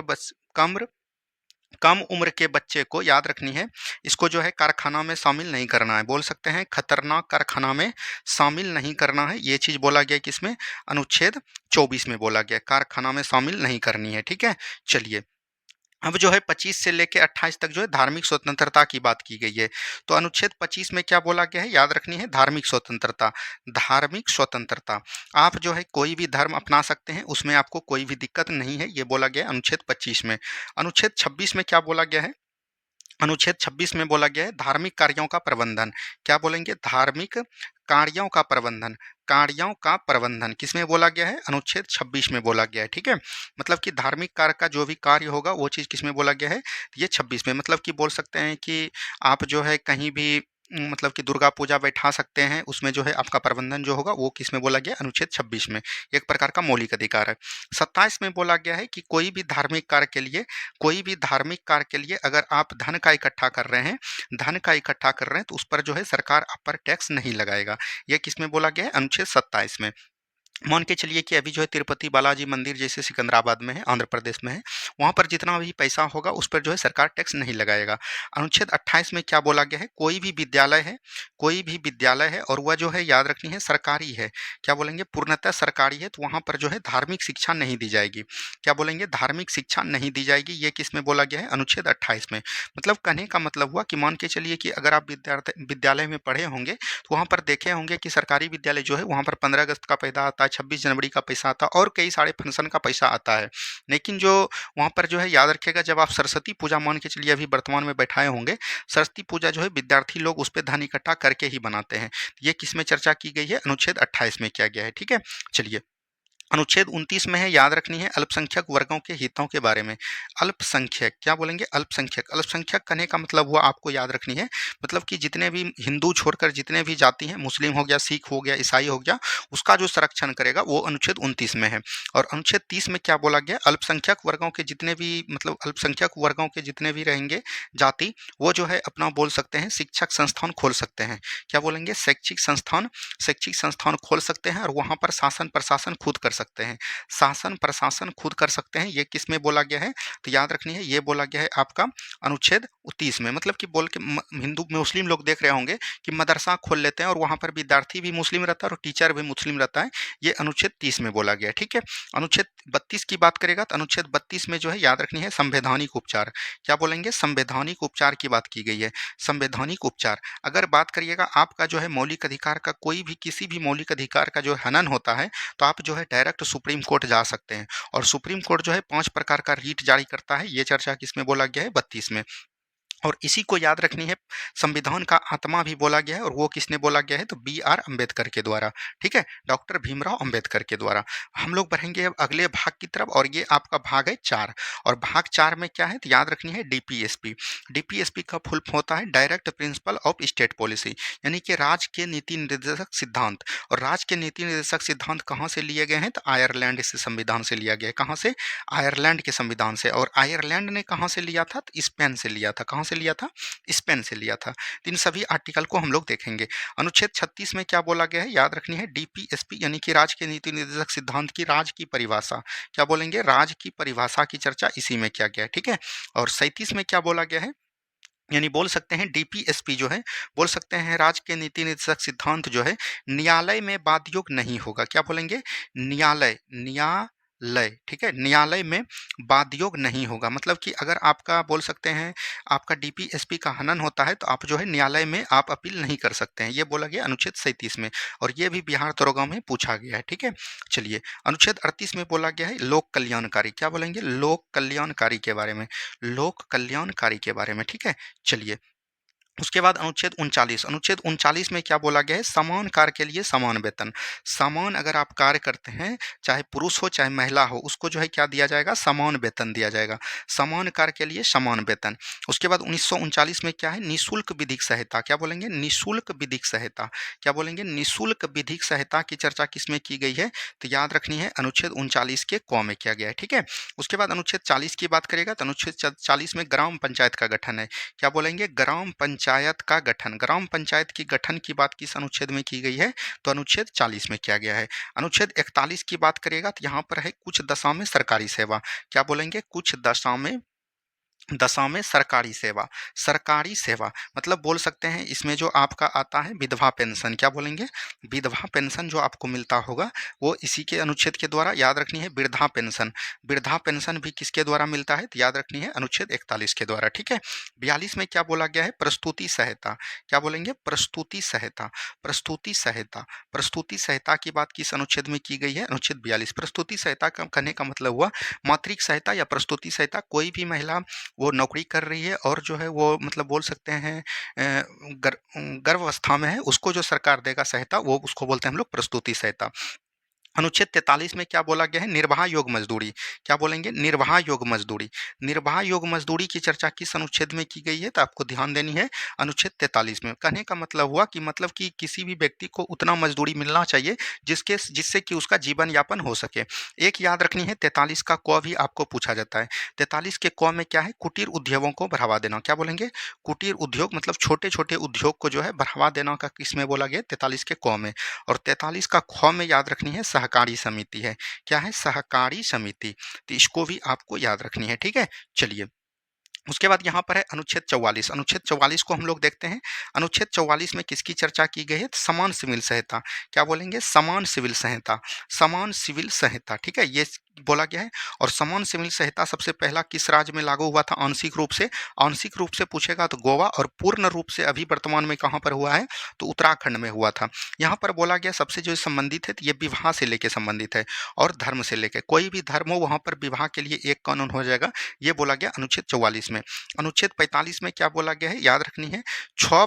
उम्र के बच्चे को, याद रखनी है, इसको जो है कारखाना में शामिल नहीं करना है। बोल सकते हैं खतरनाक कारखाना में शामिल नहीं करना है। ये चीज़ बोला गया किसमें? अनुच्छेद 24 में बोला गया, कारखाना में शामिल नहीं करनी है, ठीक है। चलिए अब जो है 25 से लेके 28 तक जो है धार्मिक स्वतंत्रता की बात की गई है। तो अनुच्छेद 25 में क्या बोला गया है, याद रखनी है, धार्मिक स्वतंत्रता। धार्मिक स्वतंत्रता, आप जो है कोई भी धर्म अपना सकते हैं, उसमें आपको कोई भी दिक्कत नहीं है, ये बोला गया है अनुच्छेद 25 में। अनुच्छेद 26 में क्या बोला गया है, अनुच्छेद 26 में बोला गया है धार्मिक कार्यों का प्रबंधन। क्या बोलेंगे, धार्मिक कार्यों का प्रबंधन। कार्यों का प्रबंधन किसमें बोला गया है, अनुच्छेद 26 में बोला गया है। ठीक है, मतलब कि धार्मिक कार्य का जो भी कार्य होगा वो चीज़ किसमें बोला गया है, ये 26 में। मतलब कि बोल सकते हैं कि आप जो है कहीं भी मतलब कि दुर्गा पूजा बैठा सकते हैं, उसमें जो है आपका प्रबंधन जो होगा वो किसमें बोला गया है, अनुच्छेद 26 में। एक प्रकार का मौलिक अधिकार है। 27 में बोला गया है कि कोई भी धार्मिक कार्य के लिए, कोई भी धार्मिक कार्य के लिए अगर आप धन का इकट्ठा कर रहे हैं, धन का इकट्ठा कर रहे हैं, तो उस पर जो है सरकार आप पर टैक्स नहीं लगाएगा। ये किसमें बोला गया है, अनुच्छेद 27 में। मान के चलिए कि अभी जो है तिरुपति बालाजी मंदिर जैसे सिकंदराबाद में है, आंध्र प्रदेश में है, वहाँ पर जितना भी पैसा होगा उस पर जो है सरकार टैक्स नहीं लगाएगा। अनुच्छेद 28 में क्या बोला गया है, कोई भी विद्यालय है, कोई भी विद्यालय है और वह जो है याद रखनी है सरकारी है, क्या बोलेंगे, पूर्णतः सरकारी है, तो वहाँ पर जो है धार्मिक शिक्षा नहीं दी जाएगी। क्या बोलेंगे, धार्मिक शिक्षा नहीं दी जाएगी, ये किस में बोला गया है, अनुच्छेद 28 में। मतलब कहने का मतलब हुआ कि मान के चलिए कि अगर आप विद्यालय में पढ़े होंगे तो वहाँ पर देखे होंगे कि सरकारी विद्यालय जो है वहाँ पर 15 अगस्त का पैसा आता है, 26 जनवरी का पैसा आता है और कई सारे फंक्शन का पैसा आता है। लेकिन जो वहाँ पर जो है याद रखिएगा, जब आप सरस्वती पूजा मान के चलिए अभी वर्तमान में बैठाए होंगे, सरस्वती पूजा जो है विद्यार्थी लोग उस पे धन इकट्ठा करके ही बनाते हैं। ये किस में चर्चा की गई है, अनुच्छेद 28 में किया गया है। ठीक है, चलिए अनुच्छेद 29 में है, याद रखनी है, अल्पसंख्यक वर्गों के हितों के बारे में। अल्पसंख्यक, क्या बोलेंगे, अल्पसंख्यक। अल्पसंख्यक कहने का मतलब हुआ, आपको याद रखनी है, मतलब कि जितने भी हिंदू छोड़कर जितने भी जाति हैं, मुस्लिम हो गया, सिख हो गया, ईसाई हो गया, उसका जो संरक्षण करेगा वो अनुच्छेद 29 में है। और अनुच्छेद 30 में क्या बोला गया, अल्पसंख्यक वर्गों के जितने भी, मतलब अल्पसंख्यक वर्गों के जितने भी रहेंगे जाति, वो जो है अपना बोल सकते हैं शिक्षक संस्थान खोल सकते हैं। क्या बोलेंगे, शैक्षिक संस्थान, शैक्षिक संस्थान खोल सकते हैं और वहाँ पर शासन प्रशासन खुद कर सकते हैं। शासन प्रशासन खुद कर सकते हैं, ये किस में बोला गया है, तो याद रखनी है, ये बोला गया है आपका अनुच्छेद 30 में। मतलब कि बोल के हिंदू मुस्लिम लोग देख रहे होंगे कि मदरसा खोल लेते हैं और वहाँ पर विद्यार्थी भी मुस्लिम रहता है और टीचर भी मुस्लिम रहता है, ये अनुच्छेद 30 में बोला गया है। ठीक है, अनुच्छेद 32 की बात करेगा तो अनुच्छेद 32 में जो है याद रखनी है, संवैधानिक उपचार। क्या बोलेंगे, संवैधानिक उपचार की बात की गई है। संवैधानिक उपचार, अगर बात करिएगा आपका जो है मौलिक अधिकार का, कोई भी किसी भी मौलिक अधिकार का जो हनन होता है, तो आप जो है डायरेक्ट सुप्रीम कोर्ट जा सकते हैं। और सुप्रीम कोर्ट जो है 5 प्रकार का रीट जारी करता है, ये चर्चा किसमें बोला गया है, 32 में। और इसी को याद रखनी है, संविधान का आत्मा भी बोला गया है, और वो किसने बोला गया है, तो बी आर अम्बेडकर के द्वारा। ठीक है, डॉक्टर भीमराव अम्बेडकर के द्वारा। हम लोग बढ़ेंगे अब अगले भाग की तरफ, और ये आपका भाग है 4। और भाग 4 में क्या है, तो याद रखनी है डीपीएसपी। डीपीएसपी का फुल होता है direct principle of state policy, यानी कि राज्य के नीति निर्देशक सिद्धांत। और राज्य के नीति निर्देशक सिद्धांत कहाँ से लिए गए हैं, तो आयरलैंड से संविधान से लिया गया है। कहाँ से, आयरलैंड के संविधान से। और आयरलैंड ने कहाँ से लिया था, तो स्पेन से लिया था। कहाँ से लिया था, स्पेन से लिया था। तो इन सभी आर्टिकल को हम लोग देखेंगे। अनुच्छेद 36 में क्या बोला गया है, याद रखनी है, डीपीएसपी यानी कि राज्य के नीति निर्देशक सिद्धांत की राज्य की परिभाषा। क्या बोलेंगे, राज्य की परिभाषा की चर्चा इसी में किया गया है। ठीक है, और 37 में क्या बोला गया है, यानी बोल सकते हैं डीपीएसपी जो है, बोल सकते हैं राज्य के नीति निर्देशक सिद्धांत जो है न्यायालय में वादयोग नहीं होगा। क्या बोलेंगे, न्यायालय, न्यायालय, ठीक है, न्यायालय में वादयोग नहीं होगा। मतलब कि अगर आपका बोल सकते हैं आपका डीपीएसपी का हनन होता है, तो आप जो है न्यायालय में आप अपील नहीं कर सकते हैं, ये बोला गया अनुच्छेद 37 में। और ये भी बिहार दरोगा में पूछा गया है। ठीक है, चलिए अनुच्छेद 38 में बोला गया है लोक कल्याणकारी। क्या बोलेंगे, लोक कल्याणकारी के बारे में, लोक कल्याणकारी के बारे में। ठीक है, चलिए उसके बाद अनुच्छेद 39। अनुच्छेद 39 में क्या बोला गया है, समान कार्य के लिए समान वेतन। समान अगर आप कार्य करते हैं, चाहे पुरुष हो चाहे महिला हो, उसको जो है क्या दिया जाएगा, समान वेतन दिया जाएगा। समान कार्य के लिए समान वेतन। उसके बाद 1939 में क्या है, निःशुल्क विधिक सहायता। क्या बोलेंगे, निःशुल्क विधिक सहायता। क्या बोलेंगे, निःशुल्क विधिक सहायता की चर्चा किसमें की गई है, तो याद रखनी है अनुच्छेद 39 के क में किया गया है। ठीक है, उसके बाद अनुच्छेद 40 की बात करेगा तो अनुच्छेद 40 में ग्राम पंचायत का गठन है। क्या बोलेंगे, ग्राम पंचायत का गठन। ग्राम पंचायत की गठन की बात किस अनुच्छेद में की गई है, तो अनुच्छेद 40 में किया गया है। अनुच्छेद 41 की बात करेगा तो यहाँ पर है कुछ दशा में सरकारी सेवा। क्या बोलेंगे, कुछ दशा में दशा में सरकारी सेवा। सरकारी सेवा मतलब बोल सकते हैं इसमें जो आपका आता है विधवा पेंशन, क्या बोलेंगे? विधवा पेंशन जो आपको मिलता होगा वो इसी के अनुच्छेद के द्वारा, याद रखनी है वृद्धा पेंशन। वृद्धा पेंशन भी किसके द्वारा मिलता है? तो याद रखनी है अनुच्छेद 41 के द्वारा, ठीक है। 42 में क्या बोला गया है? प्रस्तुति सहायता। क्या बोलेंगे? प्रस्तुति सहायता। प्रस्तुति सहायता। प्रस्तुति सहायता की बात किस अनुच्छेद में की गई है? अनुच्छेद 42। प्रस्तुति सहायता का कहने का मतलब हुआ मातृक सहायता या प्रस्तुति सहायता। कोई भी महिला वो नौकरी कर रही है और जो है वो मतलब बोल सकते हैं गर्भावस्था में है, उसको जो सरकार देगा सहायता वो उसको बोलते हैं हम लोग प्रस्तुति सहायता। अनुच्छेद 43 में क्या बोला गया है? निर्वाह योग मजदूरी। क्या बोलेंगे? निर्वाह योग मजदूरी। निर्वाह योग मजदूरी की चर्चा किस अनुच्छेद में की गई है? तो आपको ध्यान देनी है अनुच्छेद 43 में। कहने का मतलब हुआ कि मतलब कि किसी भी व्यक्ति को उतना मजदूरी मिलना चाहिए जिससे कि उसका जीवन यापन हो सके। एक याद रखनी है 43 का क भी आपको पूछा जाता है। 43 के क में क्या है? कुटीर उद्योगों को बढ़ावा देना। क्या बोलेंगे? कुटीर उद्योग मतलब छोटे-छोटे उद्योग को जो है बढ़ावा देना का किसमें बोला गया? 43 के क में। और 43 का ख में याद रखनी है सहकारी समिति है। क्या है? सहकारी समिति। तो इसको भी आपको याद रखनी है, ठीक है। चलिए उसके बाद यहाँ पर है अनुच्छेद 44। अनुच्छेद 44 को हम लोग देखते हैं। अनुच्छेद 44 में किसकी चर्चा की गई है? समान सिविल सहायता। क्या बोलेंगे? समान सिविल सहायता। समान सिविल सहायता, ठीक है, ये बोला गया है। और समान सिविल सहायता सबसे पहला किस राज्य में लागू हुआ था? आंशिक रूप से। आंशिक रूप से पूछेगा तो गोवा, और पूर्ण रूप से अभी वर्तमान में कहाँ पर हुआ है? तो उत्तराखंड में हुआ था। यहाँ पर बोला गया सबसे जो संबंधित है तो ये विवाह से लेके संबंधित है और धर्म से लेके, कोई भी धर्म हो वहाँ पर विवाह के लिए एक कानून हो जाएगा, ये बोला गया अनुच्छेद 44 में। अनुच्छेद 45 में क्या बोला गया है? याद रखनी है 6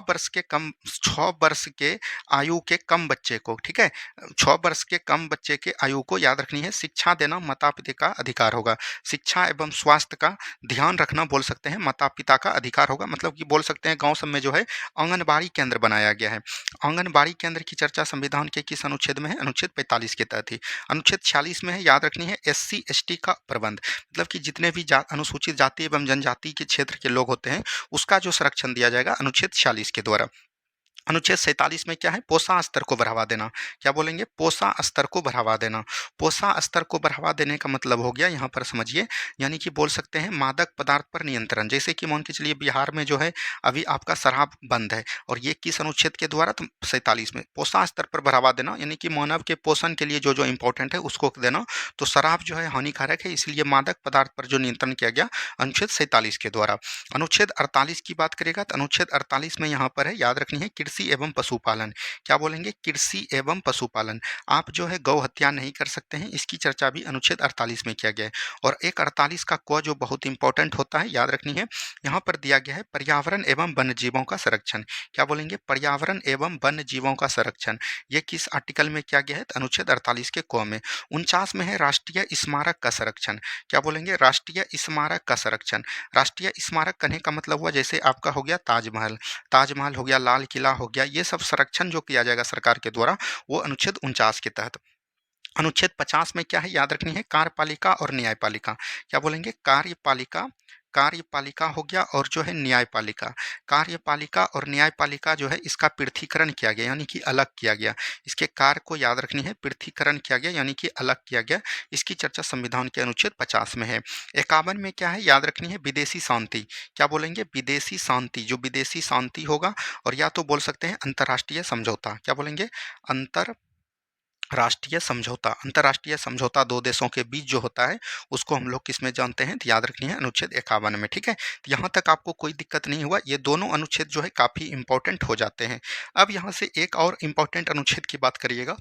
वर्ष के आयु के कम बच्चे को, ठीक है, 6 वर्ष के कम बच्चे के आयु को याद रखनी है शिक्षा देना माता पिता का अधिकार होगा। शिक्षा एवं स्वास्थ्य का ध्यान रखना बोल सकते हैं माता पिता का अधिकार होगा। मतलब कि बोल सकते हैं गांव सब में जो है आंगनबाड़ी केंद्र बनाया गया है। आंगनबाड़ी केंद्र की चर्चा संविधान के किस अनुच्छेद में है? अनुच्छेद 45 के तहत ही। अनुच्छेद 46 में है, याद रखनी है एससी एसटी का प्रबंध। मतलब कि जितने भी अनुसूचित जाति एवं जनजाति के क्षेत्र के लोग होते हैं उसका जो संरक्षण दिया जाएगा अनुच्छेद 46 के द्वारा। अनुच्छेद 47 में क्या है? पोषण स्तर को बढ़ावा देना। क्या बोलेंगे? पोषण स्तर को बढ़ावा देना। पोषण स्तर को बढ़ावा देने का मतलब हो गया यहाँ पर समझिए, यानी कि बोल सकते हैं मादक पदार्थ पर नियंत्रण। जैसे कि मान के चलिए बिहार में जो है अभी आपका शराब बंद है, और ये किस अनुच्छेद के द्वारा? तो 47 में। पोषण स्तर पर बढ़ावा देना यानी कि मानव के पोषण के लिए जो जो इंपॉर्टेंट है उसको देना। तो शराब जो है हानिकारक है, इसलिए मादक पदार्थ पर जो नियंत्रण किया गया अनुच्छेद 47 के द्वारा। अनुच्छेद 48 की बात करेगा तो अनुच्छेद 48 में यहाँ पर है, याद रखनी है कृषि एवं पशुपालन। क्या बोलेंगे? कृषि एवं पशुपालन। आप जो है गौ हत्या नहीं कर सकते हैं, इसकी चर्चा भी अनुच्छेद 48 में किया गया है। और एक 48 का क जो बहुत इंपॉर्टेंट होता है, याद रखनी है, यहाँ पर दिया गया है पर्यावरण एवं वन्य जीवों का संरक्षण। क्या बोलेंगे? पर्यावरण एवं वन्य जीवों का संरक्षण। ये किस आर्टिकल में किया गया है? तो अनुच्छेद 48 के क में। 49 में है राष्ट्रीय स्मारक का संरक्षण। क्या बोलेंगे? राष्ट्रीय स्मारक का संरक्षण। राष्ट्रीय स्मारक कहने का मतलब हुआ जैसे आपका हो गया ताजमहल, ताजमहल हो गया, लाल किला हो गया, ये सब संरक्षण जो किया जाएगा सरकार के द्वारा वो अनुच्छेद 49 के तहत। अनुच्छेद 50 में क्या है? याद रखनी है कार्यपालिका और न्यायपालिका। क्या बोलेंगे? कार्यपालिका, कार्यपालिका हो गया और जो है न्यायपालिका। कार्यपालिका और न्यायपालिका जो है इसका पृथकीकरण किया गया यानी कि अलग किया गया। इसके कार्य को याद रखनी है, पृथकीकरण किया गया यानी कि अलग किया गया। इसकी चर्चा संविधान के अनुच्छेद 50 में है। 51 में क्या है? याद रखनी है विदेशी शांति। क्या बोलेंगे? विदेशी शांति। जो विदेशी शांति होगा, और या तो बोल सकते हैं अंतर्राष्ट्रीय समझौता। क्या बोलेंगे? अंतर राष्ट्रीय समझौता। अंतर्राष्ट्रीय समझौता दो देशों के बीच जो होता है उसको हम लोग किस में जानते हैं? तो याद रखनी है अनुच्छेद 51 में, ठीक है। तो यहाँ तक आपको कोई दिक्कत नहीं हुआ, ये दोनों अनुच्छेद जो है काफ़ी इंपॉर्टेंट हो जाते हैं। अब यहाँ से एक और इम्पॉर्टेंट अनुच्छेद की बात करिएगा,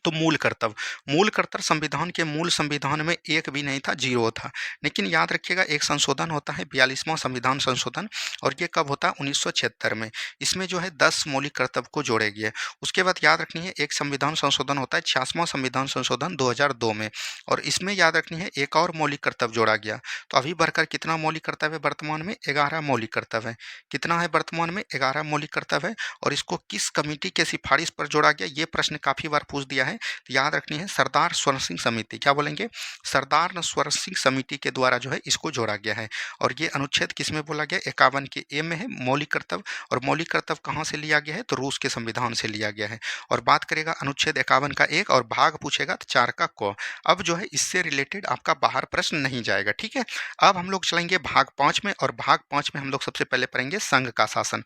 तो मूल कर्तव्य। मूल कर्तव्य संविधान के मूल संविधान में एक भी नहीं था, 0 था। लेकिन याद रखिएगा एक संशोधन होता है 42वां संविधान संशोधन, और ये कब होता है? 1976 में। इसमें जो है 10 मौलिक कर्तव्य को जोड़े गए। उसके बाद याद रखनी है एक संविधान संशोधन होता है 66वां संविधान संशोधन 2002 में, और इसमें याद रखनी है एक और मौलिक कर्तव्य जोड़ा गया। तो अभी बढ़कर कितना मौलिक कर्तव्य है वर्तमान में? 11 मौलिक कर्तव्य है। कितना है वर्तमान में? 11 मौलिक कर्तव्य है। और इसको किस कमेटी के सिफारिश पर जोड़ा गया? ये प्रश्न काफ़ी बार पूछ दिया है है? तो याद रखनी है सरदार स्वर्ण सिंह समिति। क्या बोलेंगे? सरदार स्वर्ण सिंह समिति के द्वारा जो है इसको जोड़ा गया है। और ये अनुच्छेद किसमें बोला गया? 51 के ए में है, मौलिक कर्तव्य। और मौलिक कर्तव्य कहाँ से लिया गया है? तो रूस के संविधान से लिया गया है। और बात करेगा अनुच्छेद 51 का 1 और भाग पूछेगा तो 4 का क। अब जो है इससे रिलेटेड आपका बाहर प्रश्न नहीं जाएगा, ठीक है। अब हम लोग चलेंगे भाग 5 में, और भाग 5 में हम लोग सबसे पहले पढ़ेंगे संघ का शासन।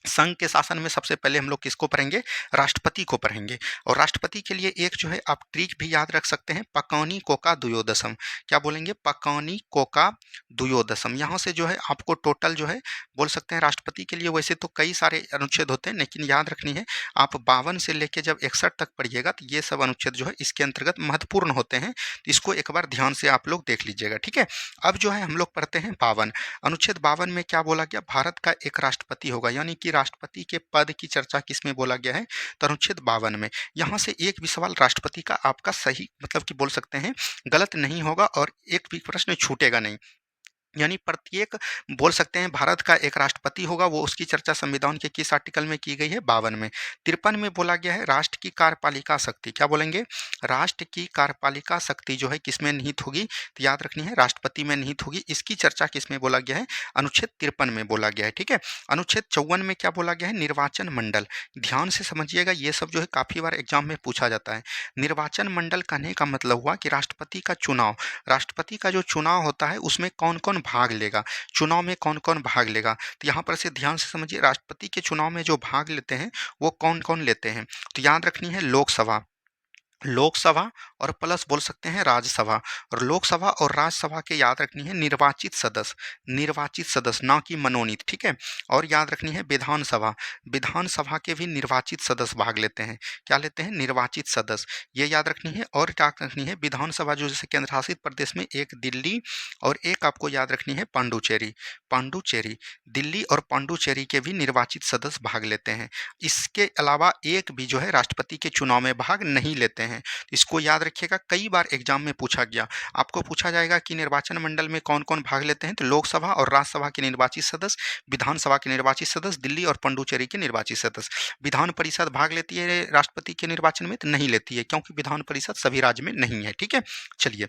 संघ के शासन में सबसे पहले हम लोग किसको पढ़ेंगे? राष्ट्रपति को पढ़ेंगे। और राष्ट्रपति के लिए एक जो है आप ट्रिक भी याद रख सकते हैं, पकौनी कोका दुयोदशम। क्या बोलेंगे? पकौनी कोका दुयोदशम। यहाँ से जो है आपको टोटल जो है बोल सकते हैं राष्ट्रपति के लिए। वैसे तो कई सारे अनुच्छेद होते हैं, लेकिन याद रखनी है आप 52 से लेकर जब 61 तक पढ़िएगा तो ये सब अनुच्छेद जो है इसके अंतर्गत महत्वपूर्ण होते हैं। तो इसको एक बार ध्यान से आप लोग देख लीजिएगा, ठीक है। अब जो है हम लोग पढ़ते हैं 52। अनुच्छेद 52 में क्या बोला गया? भारत का एक राष्ट्रपति होगा, यानी कि राष्ट्रपति के पद की चर्चा किसमें बोला गया है? तो अनुच्छेद 52 में। यहाँ से एक भी सवाल राष्ट्रपति का आपका सही मतलब कि बोल सकते हैं गलत नहीं होगा, और एक भी प्रश्न छूटेगा नहीं। यानी प्रत्येक बोल सकते हैं भारत का एक राष्ट्रपति होगा, वो उसकी चर्चा संविधान के किस आर्टिकल में की गई है? 52 में। 53 में बोला गया है राष्ट्र की कार्यपालिका शक्ति। क्या बोलेंगे? राष्ट्र की कार्यपालिका शक्ति जो है किसमें निहित होगी? तो याद रखनी है राष्ट्रपति में निहित होगी। इसकी चर्चा किसमें बोला गया है? अनुच्छेद 53 में बोला गया है, ठीक है। अनुच्छेद 54 में क्या बोला गया है? निर्वाचन मंडल। ध्यान से समझिएगा, ये सब जो है काफी बार एग्जाम में पूछा जाता है। निर्वाचन मंडल कहने का मतलब हुआ कि राष्ट्रपति का चुनाव, राष्ट्रपति का जो चुनाव होता है उसमें कौन कौन भाग लेगा, चुनाव में कौन कौन भाग लेगा। तो यहाँ पर से ध्यान से समझिए, राष्ट्रपति के चुनाव में जो भाग लेते हैं वो कौन कौन लेते हैं। तो याद रखनी है लोकसभा, लोकसभा और प्लस बोल सकते हैं राज्यसभा। और लोकसभा और राज्यसभा के याद रखनी है निर्वाचित सदस्य, निर्वाचित सदस्य ना कि मनोनीत, ठीक है। और याद रखनी है विधानसभा, विधानसभा के भी निर्वाचित सदस्य भाग लेते हैं। क्या लेते हैं? निर्वाचित सदस्य, ये याद रखनी है। और क्या रखनी है? विधानसभा जो जैसे केंद्र शासित प्रदेश में एक दिल्ली और एक आपको याद रखनी है पांडुचेरी, पांडुचेरी। दिल्ली और पांडुचेरी के भी निर्वाचित सदस्य भाग लेते हैं। इसके अलावा एक भी जो है राष्ट्रपति के चुनाव में भाग नहीं लेते हैं। इसको याद रखिएगा, कई बार एग्जाम में पूछा गया। आपको पूछा जाएगा कि निर्वाचन मंडल में कौन कौन भाग लेते हैं, तो लोकसभा और राज्यसभा के निर्वाचित सदस्य, विधानसभा के निर्वाचित सदस्य, दिल्ली और पुडुचेरी के निर्वाचित सदस्य। विधान परिषद भाग लेती है राष्ट्रपति के निर्वाचन में? तो नहीं लेती है, क्योंकि विधान परिषद सभी राज्य में नहीं है, ठीक है। चलिए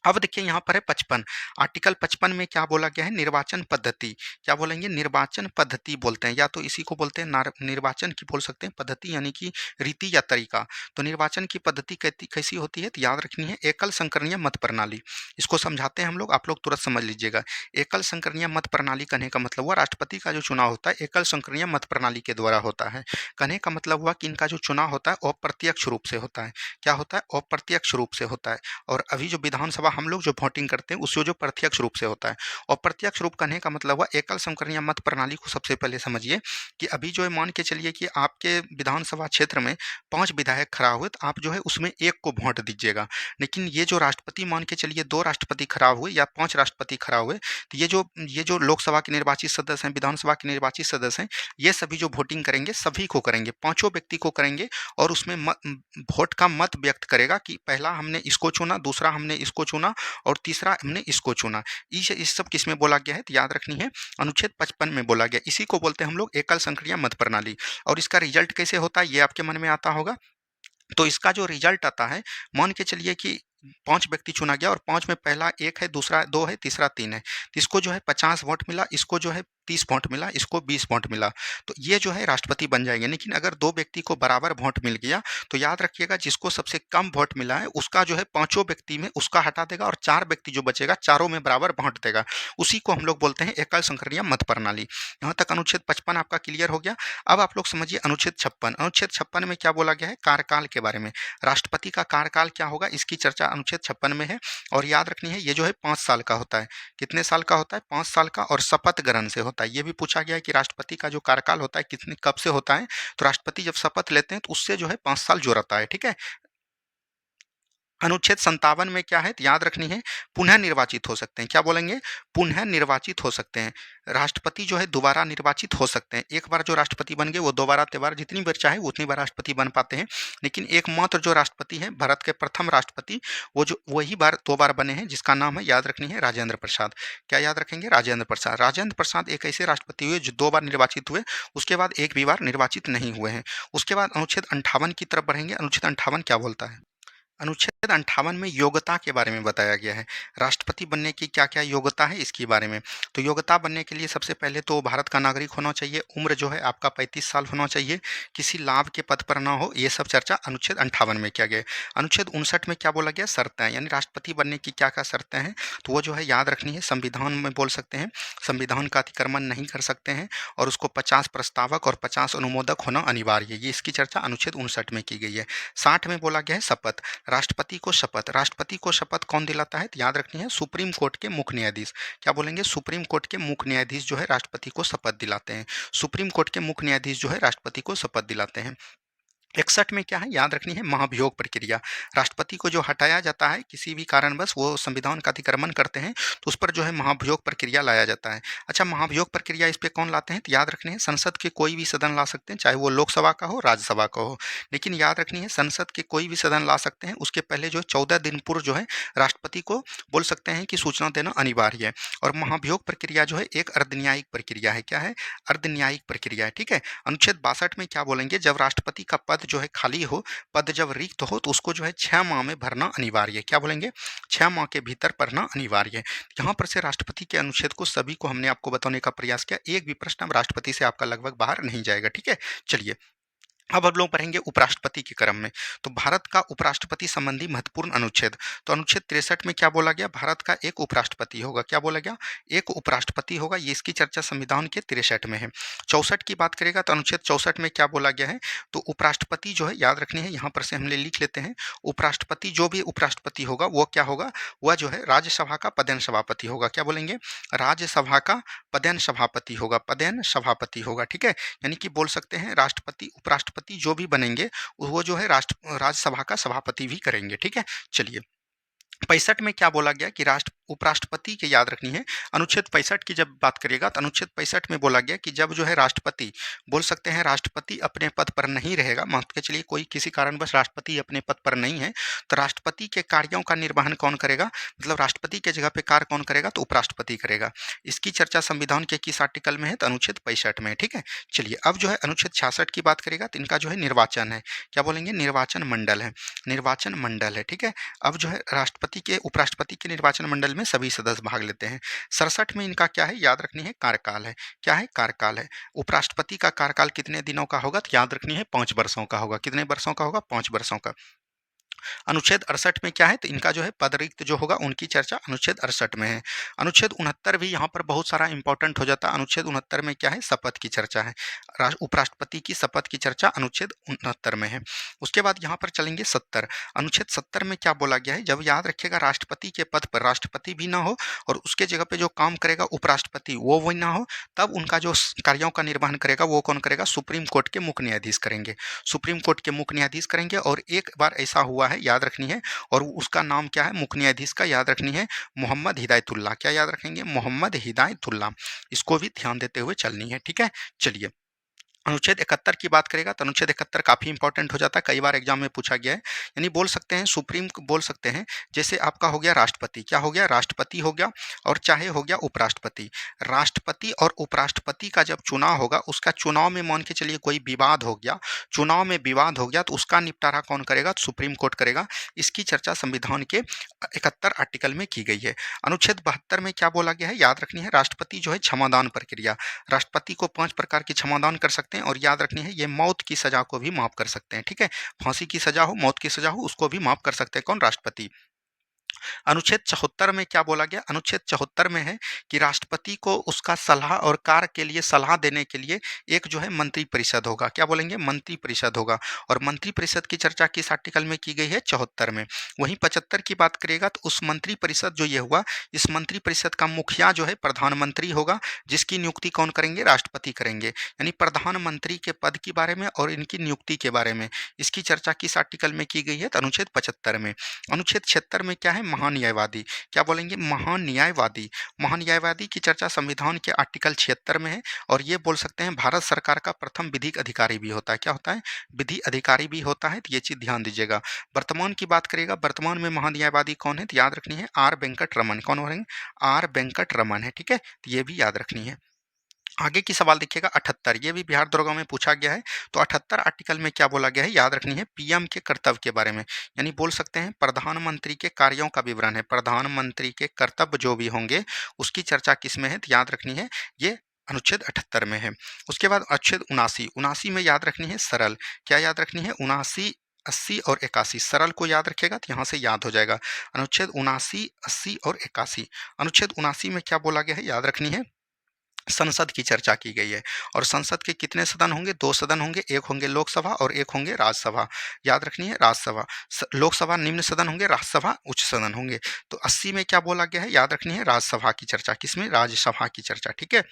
अब देखिए यहाँ पर है 55। आर्टिकल 55 में क्या बोला गया है? निर्वाचन पद्धति। क्या बोलेंगे? निर्वाचन पद्धति बोलते हैं, या तो इसी को बोलते हैं निर्वाचन की बोल सकते हैं पद्धति, यानी कि रीति या तरीका। तो निर्वाचन की पद्धति कैसी होती है? तो याद रखनी है एकल संकरणीय मत प्रणाली। इसको समझाते हैं हम लोग, आप लोग तुरंत समझ लीजिएगा। एकल संकरणीय मत प्रणाली कहने का मतलब हुआ राष्ट्रपति का जो चुनाव होता है एकल संकरणीय मत प्रणाली के द्वारा होता है। कहने का मतलब हुआ कि इनका जो चुनाव होता है अप्रत्यक्ष रूप से होता है। क्या होता है? अप्रत्यक्ष रूप से होता है। और अभी जो विधानसभा हम लोग जो वोटिंग करते हैं उसको जो प्रत्यक्ष रूप से होता है। और प्रत्यक्ष रूप कहने का मतलब हुआ एकल संकरणीय मत प्रणाली को सबसे पहले समझिए कि अभी जो है मान के चलिए कि आपके विधानसभा क्षेत्र में 5 विधायक खड़ा हुए, तो आप जो है उसमें एक को वोट दीजिएगा। लेकिन ये जो राष्ट्रपति मान के चलिए 2 राष्ट्रपति खड़ा हुए या 5 राष्ट्रपति खड़ा हुए, तो ये जो लोकसभा के निर्वाचित सदस्य हैं, विधानसभा के निर्वाचित सदस्य हैं, ये सभी जो वोटिंग करेंगे सभी को करेंगे, पांचों व्यक्ति को करेंगे। और उसमें वोट का मत व्यक्त करेगा कि पहला हमने इसको चुना, दूसरा हमने इसको चुना और तीसरा हमने इसको चुना। इस सब किस में बोला गया है? तो याद रखनी है अनुच्छेद 55 में बोला गया। इसी को बोलते हैं हम लोग एकल संकरणीय मत प्रणाली। और इसका रिजल्ट कैसे होता है ये आपके मन में आता होगा। तो इसका जो रिजल्ट आता है, मान के चलिए कि 5 व्यक्ति चुना गया और 5 में पहला 1 है, दूसरा 2 है, तीसरा 3 है। तो इसको जो है 50 वोट मिला, इसको जो है 30 वोट मिला, इसको 20 वोट मिला। तो ये जो है राष्ट्रपति बन जाएंगे। लेकिन अगर 2 व्यक्ति को बराबर वोट मिल गया तो याद रखिएगा जिसको सबसे कम वोट मिला है उसका जो है पांचों व्यक्ति में उसका हटा देगा, और 4 व्यक्ति जो बचेगा चारों में बराबर बांट देगा। उसी को हम लोग बोलते हैं एकल संकरणीय मत प्रणाली। यहाँ तक अनुच्छेद 55 आपका क्लियर हो गया। अब आप लोग समझिए अनुच्छेद 56। अनुच्छेद 56 में क्या बोला गया है? कार्यकाल के बारे में। राष्ट्रपति का कार्यकाल क्या होगा इसकी चर्चा अनुच्छेद 56 में है। और याद रखनी है ये जो है 5 साल का होता है। कितने साल का होता है? 5 साल का। और शपथ ग्रहण से होता है। ये भी पूछा गया है कि राष्ट्रपति का जो कार्यकाल होता है कितने कब से होता है? तो राष्ट्रपति जब शपथ लेते हैं तो उससे जो है 5 साल जुड़ता है, ठीक है। अनुच्छेद 57 में क्या है? तो याद रखनी है, पुनः निर्वाचित हो सकते हैं। क्या बोलेंगे? पुनः निर्वाचित हो सकते हैं। राष्ट्रपति जो है दोबारा निर्वाचित हो सकते हैं। एक बार जो राष्ट्रपति बन गए वो दोबारा तिबारा जितनी बार चाहे उतनी बार राष्ट्रपति बन पाते हैं। लेकिन एकमात्र जो राष्ट्रपति हैं, भारत के प्रथम राष्ट्रपति, वो जो वही बार 2 बार बने हैं, जिसका नाम है, याद रखनी है, राजेंद्र प्रसाद। क्या याद रखेंगे? राजेंद्र प्रसाद। राजेंद्र प्रसाद एक ऐसे राष्ट्रपति हुए जो 2 बार निर्वाचित हुए, उसके बाद एक भी बार निर्वाचित नहीं हुए हैं। उसके बाद अनुच्छेद 58 की तरफ बढ़ेंगे। अनुच्छेद 58 क्या बोलता है? अनुच्छेद 58 में योग्यता के बारे में बताया गया है। राष्ट्रपति बनने की क्या-क्या योग्यता है इसके बारे में। तो योग्यता बनने के लिए सबसे पहले तो भारत का नागरिक होना चाहिए, उम्र जो है आपका 35 साल होना चाहिए, किसी लाभ के पद पर ना हो, ये सब चर्चा अनुच्छेद 58 में किया गया है। अनुच्छेद 59 में क्या बोला गया? शर्तें, यानी राष्ट्रपति बनने की क्या-क्या शर्तें हैं, तो वो जो है याद रखनी है। संविधान में बोल सकते हैं, संविधान का अतिक्रमण नहीं कर सकते हैं और उसको 50 प्रस्तावक और 50 अनुमोदक होना अनिवार्य है। ये इसकी चर्चा अनुच्छेद 59 में की गई है। 60 में बोला गया है शपथ। राष्ट्रपति को शपथ, राष्ट्रपति को शपथ कौन दिलाता है? तो याद रखनी है, सुप्रीम कोर्ट के मुख्य न्यायाधीश। क्या बोलेंगे? सुप्रीम कोर्ट के मुख्य न्यायाधीश जो है राष्ट्रपति को शपथ दिलाते हैं। सुप्रीम कोर्ट के मुख्य न्यायाधीश जो है राष्ट्रपति को शपथ दिलाते हैं। 61 में क्या है? याद रखनी है, महाभियोग प्रक्रिया। राष्ट्रपति को जो हटाया जाता है किसी भी कारणवश, वो संविधान का अतिक्रमण करते हैं, तो उस पर जो है महाभियोग प्रक्रिया लाया जाता है। अच्छा, महाभियोग प्रक्रिया इस पे कौन लाते हैं? तो याद रखनी है, संसद के कोई भी सदन ला सकते हैं, चाहे वो लोकसभा का हो, राज्यसभा का हो। लेकिन याद रखनी है, संसद के कोई भी सदन ला सकते हैं, उसके पहले जो 14 दिन पूर्व जो है राष्ट्रपति को बोल सकते हैं कि सूचना देना अनिवार्य है। और महाभियोग प्रक्रिया जो है एक अर्धन्यायिक प्रक्रिया है। क्या है? अर्धन्यायिक प्रक्रिया है, ठीक है। अनुच्छेद 62 में क्या बोलेंगे? जब राष्ट्रपति का पद जो है खाली हो, पद जब रिक्त हो, तो उसको जो है 6 माह में भरना अनिवार्य है। क्या बोलेंगे? 6 माह के भीतर भरना अनिवार्य है। यहाँ पर से राष्ट्रपति के अनुच्छेद को सभी को हमने आपको बताने का प्रयास किया। एक भी प्रश्न अब राष्ट्रपति से आपका लगभग बाहर नहीं जाएगा, ठीक है। चलिए, अब हम लोग पढ़ेंगे उपराष्ट्रपति के क्रम में। तो भारत का उपराष्ट्रपति संबंधी महत्वपूर्ण अनुच्छेद। तो अनुच्छेद 63 में क्या बोला गया? भारत का एक उपराष्ट्रपति होगा। क्या बोला गया? एक उपराष्ट्रपति होगा। ये इसकी चर्चा संविधान के 63 में है। 64 की बात करेगा तो अनुच्छेद 64 में क्या बोला गया है? तो उपराष्ट्रपति जो है, याद रखनी है, यहाँ पर से हम लिख लेते हैं। उपराष्ट्रपति, जो भी उपराष्ट्रपति होगा वो क्या होगा? वह जो है राज्यसभा का पदेन सभापति होगा। क्या बोलेंगे? राज्यसभा का पदेन सभापति होगा, पदेन सभापति होगा, ठीक है। यानी कि बोल सकते हैं राष्ट्रपति उपराष्ट्रपति जो भी बनेंगे वो जो है राज्यसभा का सभापति भी करेंगे, ठीक है। चलिए, 65 में क्या बोला गया कि राष्ट्र उपराष्ट्रपति की याद रखनी है। अनुच्छेद 65 की जब बात करिएगा तो अनुच्छेद 65 में बोला गया कि जब जो है राष्ट्रपति, बोल सकते हैं राष्ट्रपति अपने पद पर नहीं रहेगा, मान के चलिए कोई किसी कारणवश राष्ट्रपति अपने पद पर नहीं है, तो राष्ट्रपति के कार्यों का निर्वहन कौन करेगा? मतलब राष्ट्रपति के जगह पे कार्य कौन करेगा? तो उपराष्ट्रपति करेगा। इसकी चर्चा संविधान के किस आर्टिकल में है? तो अनुच्छेद 65 में है, ठीक है। चलिए, अब जो है अनुच्छेद 66 की बात करेगा तो इनका जो है निर्वाचन है। क्या बोलेंगे? निर्वाचन मंडल है, निर्वाचन मंडल है, ठीक है। अब जो है राष्ट्रपति के उपराष्ट्रपति के निर्वाचन मंडल में सभी सदस्य भाग लेते हैं। 67 में इनका क्या है? याद रखनी है, कार्यकाल है। क्या है? कार्यकाल है। उपराष्ट्रपति का कार्यकाल कितने दिनों का होगा? तो याद रखनी है 5 वर्षों का होगा। कितने वर्षों का होगा? 5 वर्षों का। अनुच्छेद 68 में क्या है? तो इनका जो है पद रिक्त जो होगा उनकी चर्चा अनुच्छेद 68 में है। अनुच्छेद 69 भी यहाँ पर बहुत सारा इंपॉर्टेंट हो जाता है। अनुच्छेद 69 में क्या है? शपथ की चर्चा है। उपराष्ट्रपति की शपथ की चर्चा अनुच्छेद 69 में है। उसके बाद यहाँ पर चलेंगे 70। अनुच्छेद 70 में क्या बोला गया है? जब याद रखिएगा राष्ट्रपति के पद पर राष्ट्रपति भी ना हो और उसके जगह पे जो काम करेगा उपराष्ट्रपति वो भी ना हो, तब उनका जो कार्यों का निर्वहन करेगा वो कौन करेगा? सुप्रीम कोर्ट के मुख्य न्यायाधीश करेंगे। सुप्रीम कोर्ट के मुख्य न्यायाधीश करेंगे। और एक बार ऐसा हुआ है, याद रखनी है, और उसका नाम क्या है? मुख्य न्यायाधीश का याद रखनी है, मोहम्मद हिदायतुल्लाह। क्या याद रखेंगे? मोहम्मद हिदायतुल्लाह। इसको भी ध्यान देते हुए चलनी है, ठीक है। चलिए, अनुच्छेद 71 की बात करेगा तो अनुच्छेद 71 काफ़ी इंपॉर्टेंट हो जाता है, कई बार एग्जाम में पूछा गया है। यानी बोल सकते हैं सुप्रीम, बोल सकते हैं जैसे आपका हो गया राष्ट्रपति, क्या हो गया? राष्ट्रपति हो गया, और चाहे हो गया उपराष्ट्रपति। राष्ट्रपति और उपराष्ट्रपति का जब चुनाव होगा, उसका चुनाव में मान के चलिए कोई विवाद हो गया, चुनाव में विवाद हो गया, तो उसका निपटारा कौन करेगा? तो सुप्रीम कोर्ट करेगा। इसकी चर्चा संविधान के 71 आर्टिकल में की गई है। अनुच्छेद 72 में क्या बोला गया है? याद रखनी है, राष्ट्रपति जो है क्षमादान प्रक्रिया, राष्ट्रपति को 5 प्रकार की क्षमादान कर सकते हैं, और याद रखनी है ये मौत की सजा को भी माफ कर सकते हैं, ठीक है। फांसी की सजा हो, मौत की सजा हो, उसको भी माफ कर सकते हैं कौन? राष्ट्रपति। अनुच्छेद 74 में क्या बोला गया? अनुच्छेद 74 में है कि राष्ट्रपति को उसका सलाह और कार्य के लिए सलाह देने के लिए एक जो है मंत्रिपरिषद होगा। क्या बोलेंगे? मंत्रिपरिषद होगा। और मंत्रिपरिषद की चर्चा किस आर्टिकल में की गई है? 74 में। वहीं 75 की बात करिएगा तो उस मंत्रिपरिषद जो ये हुआ, इस मंत्रिपरिषद का मुखिया जो है प्रधानमंत्री होगा, जिसकी नियुक्ति कौन करेंगे? राष्ट्रपति करेंगे। यानी प्रधानमंत्री के पद के बारे में और इनकी नियुक्ति के बारे में इसकी चर्चा किस आर्टिकल में की गई है? तो अनुच्छेद 75 में। अनुच्छेद 76 में क्या है? महान्यायवादी। क्या बोलेंगे? महान्यायवादी। महान्यायवादी की चर्चा संविधान के आर्टिकल 76 में है और ये बोल सकते हैं भारत सरकार का प्रथम विधिक अधिकारी भी होता है। क्या होता है? विधि अधिकारी भी होता है, तो ये चीज़ ध्यान दीजिएगा। वर्तमान की बात करिएगा, वर्तमान में महान्यायवादी कौन है? तो याद रखनी है आर वेंकट रमन। कौन हो रहे हैं? आर वेंकट रमन है, ठीक है? तो ये भी याद रखनी है। आगे की सवाल देखिएगा 78, ये भी बिहार दरोगा में पूछा गया है। तो 78 आर्टिकल में क्या बोला गया है? याद रखनी है पीएम के कर्तव्य के बारे में। यानी बोल सकते हैं प्रधानमंत्री के कार्यों का विवरण है। प्रधानमंत्री के कर्तव्य जो भी होंगे उसकी चर्चा किस में है? तो याद रखनी है ये अनुच्छेद 78 में है। उसके बाद अनुच्छेद 79, 79 में याद रखनी है सरल। क्या याद रखनी है? 79, 80 और 81। सरल को याद रखेगा तो यहाँ से याद हो जाएगा। अनुच्छेद 79, 80 और 81। अनुच्छेद 79 में क्या बोला गया है? याद रखनी है संसद की चर्चा की गई है। और संसद के कितने सदन होंगे? 2 सदन होंगे, एक होंगे लोकसभा और एक होंगे राज्यसभा। याद रखनी है राज्यसभा। लोकसभा निम्न सदन होंगे, राज्यसभा उच्च सदन होंगे। तो 80 में क्या बोला गया है? याद रखनी है राज्यसभा की चर्चा। किसमें? राज्यसभा की चर्चा, ठीक है?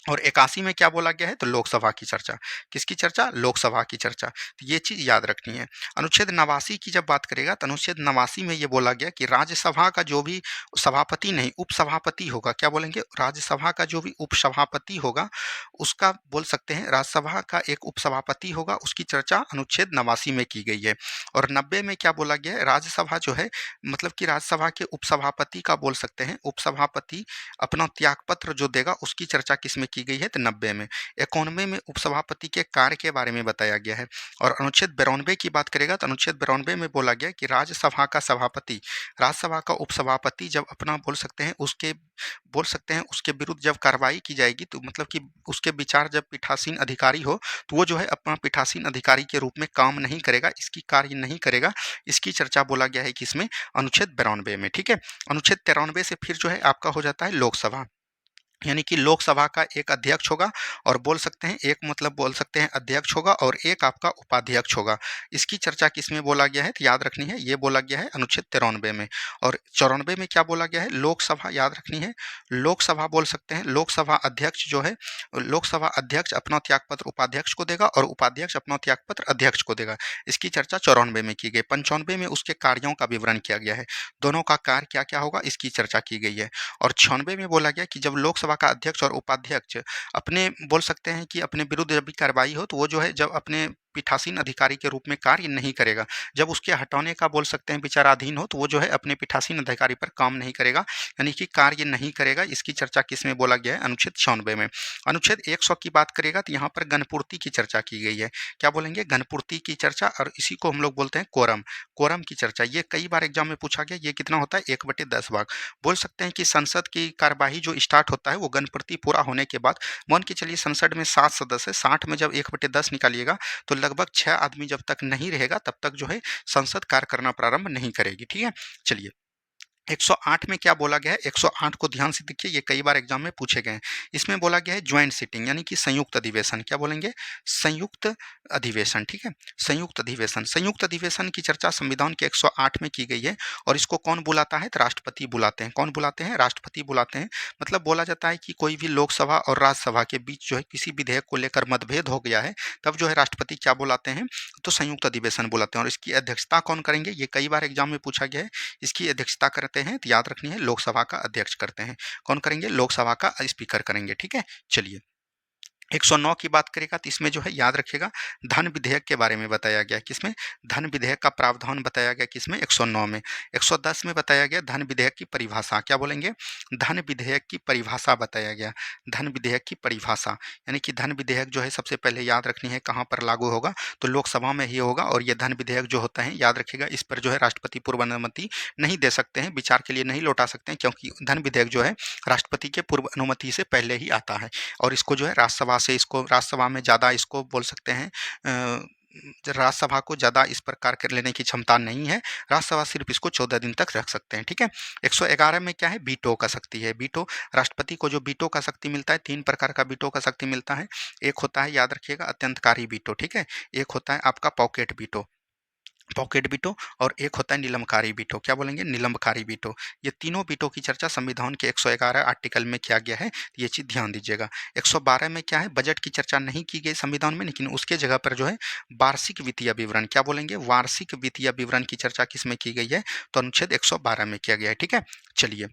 और 81 में क्या बोला गया है? तो लोकसभा की चर्चा। किसकी चर्चा? लोकसभा की चर्चा। तो ये चीज़ याद रखनी है। अनुच्छेद 89 की जब बात करेगा तो अनुच्छेद 89 में ये बोला गया कि राज्यसभा का जो भी सभापति नहीं, उपसभापति होगा। क्या बोलेंगे? राज्यसभा का जो भी उपसभापति होगा, उसका बोल सकते हैं राज्यसभा का एक उपसभापति होगा, उसकी चर्चा अनुच्छेद 89 में की गई है। और 90 में क्या बोला गया है? राज्यसभा जो है, मतलब कि राज्यसभा के उपसभापति का बोल सकते हैं, उपसभापति अपना त्यागपत्र जो देगा उसकी चर्चा किसमें की गई है? तो 90 में। 91 में उपसभापति के कार्य के बारे में बताया गया है। और अनुच्छेद 92 की बात करेगा तो अनुच्छेद 92 में बोला गया कि राज्यसभा का सभापति, राज्यसभा का उपसभापति जब अपना बोल सकते हैं उसके विरुद्ध जब कार्रवाई की जाएगी, तो मतलब कि उसके विचार जब पीठासीन अधिकारी हो, तो वो जो है अपना पीठासीन अधिकारी के रूप में काम नहीं करेगा, इसकी कार्य नहीं करेगा। इसकी चर्चा बोला गया है किसमें? अनुच्छेद 92 में, ठीक है? अनुच्छेद 93 से फिर जो है आपका हो जाता है लोकसभा। यानी कि लोकसभा का एक अध्यक्ष होगा और बोल सकते हैं एक, मतलब बोल सकते हैं अध्यक्ष होगा और एक आपका उपाध्यक्ष होगा। इसकी चर्चा किसमें बोला गया है? तो याद रखनी है ये बोला गया है अनुच्छेद 93 में। और 94 में क्या बोला गया है? लोकसभा। याद रखनी है लोकसभा बोल सकते हैं, लोकसभा अध्यक्ष जो है, लोकसभा अध्यक्ष अपना त्यागपत्र उपाध्यक्ष को देगा और उपाध्यक्ष अपना त्यागपत्र अध्यक्ष को देगा। इसकी चर्चा 94 में की गई। 95 में उसके कार्यों का विवरण किया गया है, दोनों का कार्य क्या क्या होगा इसकी चर्चा की गई है। और 96 में बोला गया कि जब लोकसभा का अध्यक्ष और उपाध्यक्ष अपने बोल सकते हैं कि अपने विरुद्ध जब भी कार्रवाई हो, तो वो जो है जब अपने पीठासीन अधिकारी के रूप में कार्य नहीं करेगा, जब उसके हटाने का बोल सकते हैं विचाराधीन हो, तो वो जो है अपने पीठासीन अधिकारी पर काम नहीं करेगा, यानी कि कार्य नहीं करेगा। इसकी चर्चा किस में बोला गया है? अनुच्छेद 96 में। अनुच्छेद 100 की बात करेगा तो यहाँ पर गणपूर्ति की चर्चा की गई है। क्या बोलेंगे? गणपूर्ति की चर्चा। और इसी को हम लोग बोलते हैं कोरम। कोरम की चर्चा ये कई बार एग्जाम में पूछा गया। ये कितना होता है? 1/10 भाग। बोल सकते हैं कि संसद की कार्यवाही जो स्टार्ट होता है वो गणपूर्ति पूरा होने के बाद, मान के चलिए संसद में 7 सदस्य, 60 में जब 1/10 निकालिएगा तो लगभग 6 आदमी जब तक नहीं रहेगा तब तक जो है संसद कार्य करना प्रारंभ नहीं करेगी, ठीक है? चलिए 108 में क्या बोला गया है? 108 को ध्यान से देखिए, ये कई बार एग्जाम में पूछे गए हैं। इसमें बोला गया है ज्वाइंट सिटिंग, यानी कि संयुक्त अधिवेशन। क्या बोलेंगे? संयुक्त अधिवेशन, ठीक है? संयुक्त अधिवेशन। संयुक्त अधिवेशन की चर्चा संविधान के 108 में की गई है। और इसको कौन बुलाता है? तो राष्ट्रपति बुलाते हैं। कौन बुलाते हैं? राष्ट्रपति बुलाते हैं। मतलब बोला जाता है कि कोई भी लोकसभा और राज्यसभा के बीच जो है किसी विधेयक को लेकर मतभेद हो गया है, तब जो है राष्ट्रपति क्या बुलाते हैं? तो संयुक्त अधिवेशन बुलाते हैं। और इसकी अध्यक्षता कौन करेंगे? ये कई बार एग्जाम में पूछा गया है। इसकी अध्यक्षता करते हैं, तो याद रखनी है लोकसभा का अध्यक्ष करते हैं। कौन करेंगे? लोकसभा का स्पीकर करेंगे, ठीक है? चलिए 109 की बात करेगा तो इसमें जो है याद रखिएगा धन विधेयक के बारे में बताया गया। किसमें? धन विधेयक का प्रावधान बताया गया। किसमें? 109 में। 110 में बताया गया धन विधेयक की परिभाषा। क्या बोलेंगे? धन विधेयक की परिभाषा बताया गया। धन विधेयक की परिभाषा, यानी कि धन विधेयक जो है सबसे पहले याद रखनी है कहाँ पर लागू होगा? तो लोकसभा में ही होगा। और ये धन विधेयक जो होता है याद रखिएगा इस पर जो है राष्ट्रपति पूर्व अनुमति नहीं दे सकते हैं, विचार के लिए नहीं लौटा सकते हैं, क्योंकि धन विधेयक जो है राष्ट्रपति के पूर्व अनुमति से पहले ही आता है। और इसको जो है राज्यसभा से, इसको राज्यसभा में ज़्यादा इसको बोल सकते हैं राज्यसभा को ज़्यादा इस प्रकार कर लेने की क्षमता नहीं है। राज्यसभा सिर्फ इसको 14 दिन तक रख सकते हैं, ठीक है। 111 में क्या है, वीटो का शक्ति है। वीटो, राष्ट्रपति को जो वीटो का शक्ति मिलता है, 3 प्रकार का वीटो का शक्ति मिलता है। एक होता है, याद रखिएगा, अत्यंतकारी वीटो, ठीक है। एक होता है आपका पॉकेट वीटो, पॉकेट वीटो, और एक होता है निलंबकारी वीटो। क्या बोलेंगे, निलंबकारी वीटो। ये तीनों वीटो की चर्चा संविधान के 111 आर्टिकल में किया गया है, ये चीज़ ध्यान दीजिएगा। 112 में क्या है, बजट की चर्चा नहीं की गई संविधान में, लेकिन उसके जगह पर जो है वार्षिक वित्तीय विवरण, क्या बोलेंगे, वार्षिक वित्तीय विवरण की चर्चा किसमें की गई है, तो अनुच्छेद 112 में किया गया है, ठीक है। चलिए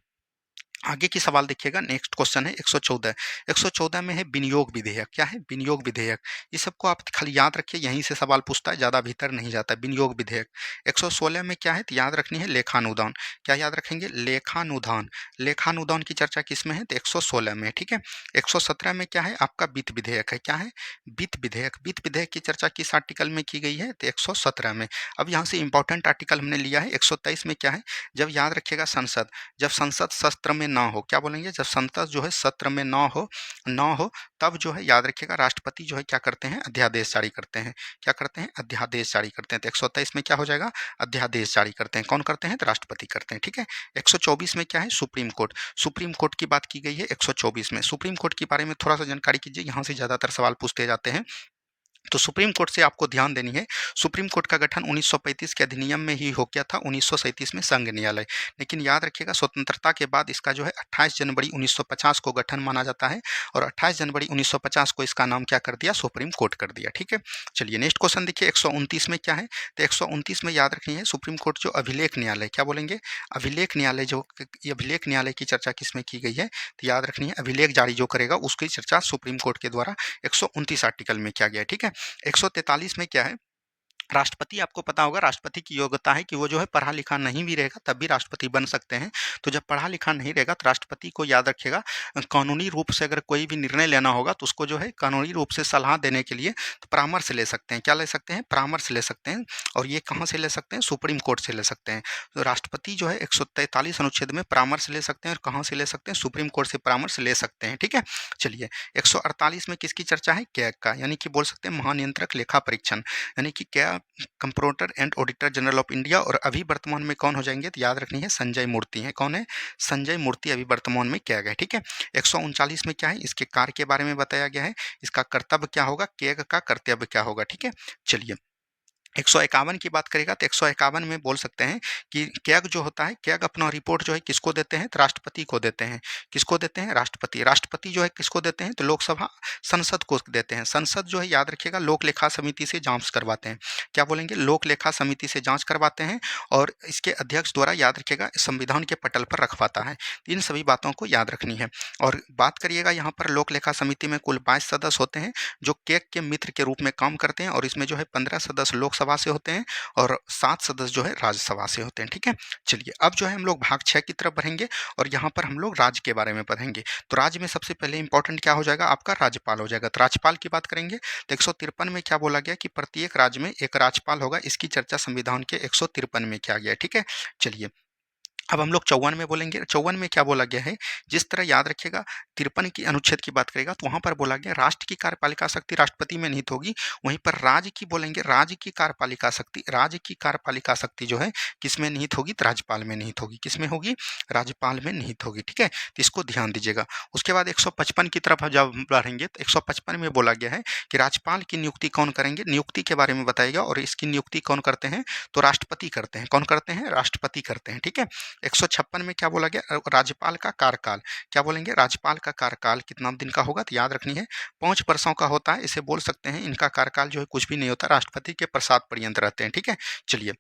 आगे की सवाल देखिएगा, नेक्स्ट क्वेश्चन है 114। 114 में है विनियोग विधेयक। क्या है, विनियोग विधेयक। इस सबको आप खाली याद रखिए, यहीं से सवाल पूछता है, ज़्यादा भीतर नहीं जाता। विनियोग विधेयक। 116 में क्या है, तो याद रखनी है लेखानुदान। क्या याद रखेंगे, लेखानुदान। लेखानुदान की चर्चा किस में है, तो 116 में, ठीक है। 117 में क्या है, आपका वित्त विधेयक है। क्या है, वित्त विधेयक। वित्त विधेयक की चर्चा किस आर्टिकल में की गई है, तो 117 में। अब यहाँ से इंपॉर्टेंट आर्टिकल हमने लिया है 123 में। क्या है, जब याद रखिएगा संसद, जब संसद सत्र में ना हो, क्या बोलेंगे, जब संसद जो है सत्र में ना हो तब जो है याद रखिएगा राष्ट्रपति जो है क्या करते हैं, अध्यादेश जारी करते हैं। क्या करते हैं, अध्यादेश जारी करते हैं। तो 123 में क्या हो जाएगा, अध्यादेश जारी करते हैं। कौन करते हैं, तो राष्ट्रपति करते हैं, ठीक है। 124 में क्या है, सुप्रीम कोर्ट। सुप्रीम कोर्ट की बात की गई है 124 में। सुप्रीम कोर्ट के बारे में थोड़ा सा जानकारी कीजिए, यहाँ से ज़्यादातर सवाल पूछते जाते हैं। तो सुप्रीम कोर्ट से आपको ध्यान देनी है, सुप्रीम कोर्ट का गठन 1935 के अधिनियम में ही हो गया था, 1937 में संघ न्यायालय। लेकिन याद रखिएगा स्वतंत्रता के बाद इसका जो है 28 जनवरी 1950 को गठन माना जाता है, और 28 जनवरी 1950 को इसका नाम क्या कर दिया, सुप्रीम कोर्ट कर दिया, ठीक है। चलिए नेक्स्ट क्वेश्चन देखिए 129 में क्या है, तो 129 में याद रखनी है सुप्रीम कोर्ट जो अभिलेख न्यायालय, क्या बोलेंगे, अभिलेख न्यायालय। जो ये अभिलेख न्यायालय की चर्चा किसमें की गई है, तो याद रखनी है अभिलेख जारी जो करेगा उसकी चर्चा सुप्रीम कोर्ट के द्वारा 129 आर्टिकल में किया गया है, ठीक है। 143 में क्या है, राष्ट्रपति, आपको पता होगा राष्ट्रपति की योग्यता है कि वो जो है पढ़ा लिखा नहीं भी रहेगा तब भी राष्ट्रपति बन सकते हैं। तो जब पढ़ा लिखा नहीं रहेगा तो राष्ट्रपति को याद रखिएगा कानूनी रूप से अगर कोई भी निर्णय लेना होगा तो उसको जो है कानूनी रूप से सलाह देने के लिए तो परामर्श ले सकते हैं। क्या ले सकते हैं, परामर्श ले सकते हैं। और ये कहाँ से ले सकते हैं, सुप्रीम कोर्ट से ले सकते हैं। तो राष्ट्रपति जो है 143 अनुच्छेद में परामर्श ले सकते हैं, और कहाँ से ले सकते हैं, सुप्रीम कोर्ट से परामर्श ले सकते हैं, ठीक है। चलिए 148 में किसकी चर्चा है, कैग का, यानी कि बोल सकते हैं महानियंत्रक लेखा परीक्षण, यानी कि क्या comptroller and auditor general of India. और अभी वर्तमान में कौन हो जाएंगे, तो याद रखनी है संजय मूर्ति हैं। कौन है, संजय मूर्ति अभी वर्तमान में किया गया है, ठीक है। 139 में क्या है, इसके कार्य के बारे में बताया गया है, इसका कर्तव्य क्या होगा, कैग का कर्तव्य क्या होगा, ठीक है। चलिए 151 की बात करेगा तो 151 में बोल सकते हैं कि कैग जो होता है, कैग अपना रिपोर्ट जो है किसको देते हैं, तो राष्ट्रपति को देते हैं। किसको देते हैं, राष्ट्रपति। राष्ट्रपति जो है किसको देते हैं, तो लोकसभा संसद को देते हैं। संसद जो है याद रखिएगा लोक लेखा समिति से जांच करवाते हैं। क्या बोलेंगे, लोक लेखा समिति से जांच करवाते हैं, और इसके अध्यक्ष द्वारा याद रखिएगा संविधान के पटल पर रखवाता है। इन सभी बातों को याद रखनी है। और बात करिएगा यहाँ पर लोक लेखा समिति में कुल 22 सदस्य होते हैं जो कैग के मित्र के रूप में काम करते हैं, और इसमें जो है 15 सदस्य लोकसभा से होते हैं और 7 सदस्य जो है राज्यसभा से होते हैं, ठीक है। चलिए अब जो है हम लोग भाग 6 की तरफ बढ़ेंगे, और यहाँ पर हम लोग राज्य के बारे में पढ़ेंगे। तो राज्य में सबसे पहले इंपॉर्टेंट क्या हो जाएगा, आपका राज्यपाल हो जाएगा। तो राज्यपाल की बात करेंगे तो 153 में क्या बोला गया कि प्रत्येक राज्य में एक राज्यपाल होगा, इसकी चर्चा संविधान के 153 में किया गया है, ठीक है। चलिए अब हम लोग 54 में बोलेंगे। 54 में क्या बोला गया है, जिस तरह याद रखिएगा 53 की अनुच्छेद की बात करेगा तो वहाँ पर बोला गया राष्ट्र की कार्यपालिका शक्ति राष्ट्रपति में निहित होगी, वहीं पर राज्य की बोलेंगे राज्य की कार्यपालिका शक्ति, राज्य की कार्यपालिका शक्ति जो है किस में निहित होगी, तो राज्यपाल में निहित होगी। किस में होगी, राज्यपाल में निहित होगी, ठीक है। तो इसको ध्यान दीजिएगा। उसके बाद 155 की तरफ जब बढ़ेंगे तो 155 में बोला गया है कि राज्यपाल की नियुक्ति कौन करेंगे, नियुक्ति के बारे में बताएगा, और इसकी नियुक्ति कौन करते हैं, तो राष्ट्रपति करते हैं। कौन करते हैं, राष्ट्रपति करते हैं, ठीक है। 156 में क्या बोला गया, राज्यपाल का कार्यकाल। क्या बोलेंगे, राज्यपाल का कार्यकाल कितना दिन का होगा, तो याद रखनी है 5 वर्षों का होता है। इसे बोल सकते हैं इनका कार्यकाल जो है कुछ भी नहीं होता, राष्ट्रपति के प्रसाद पर्यंत रहते हैं, ठीक है। चलिए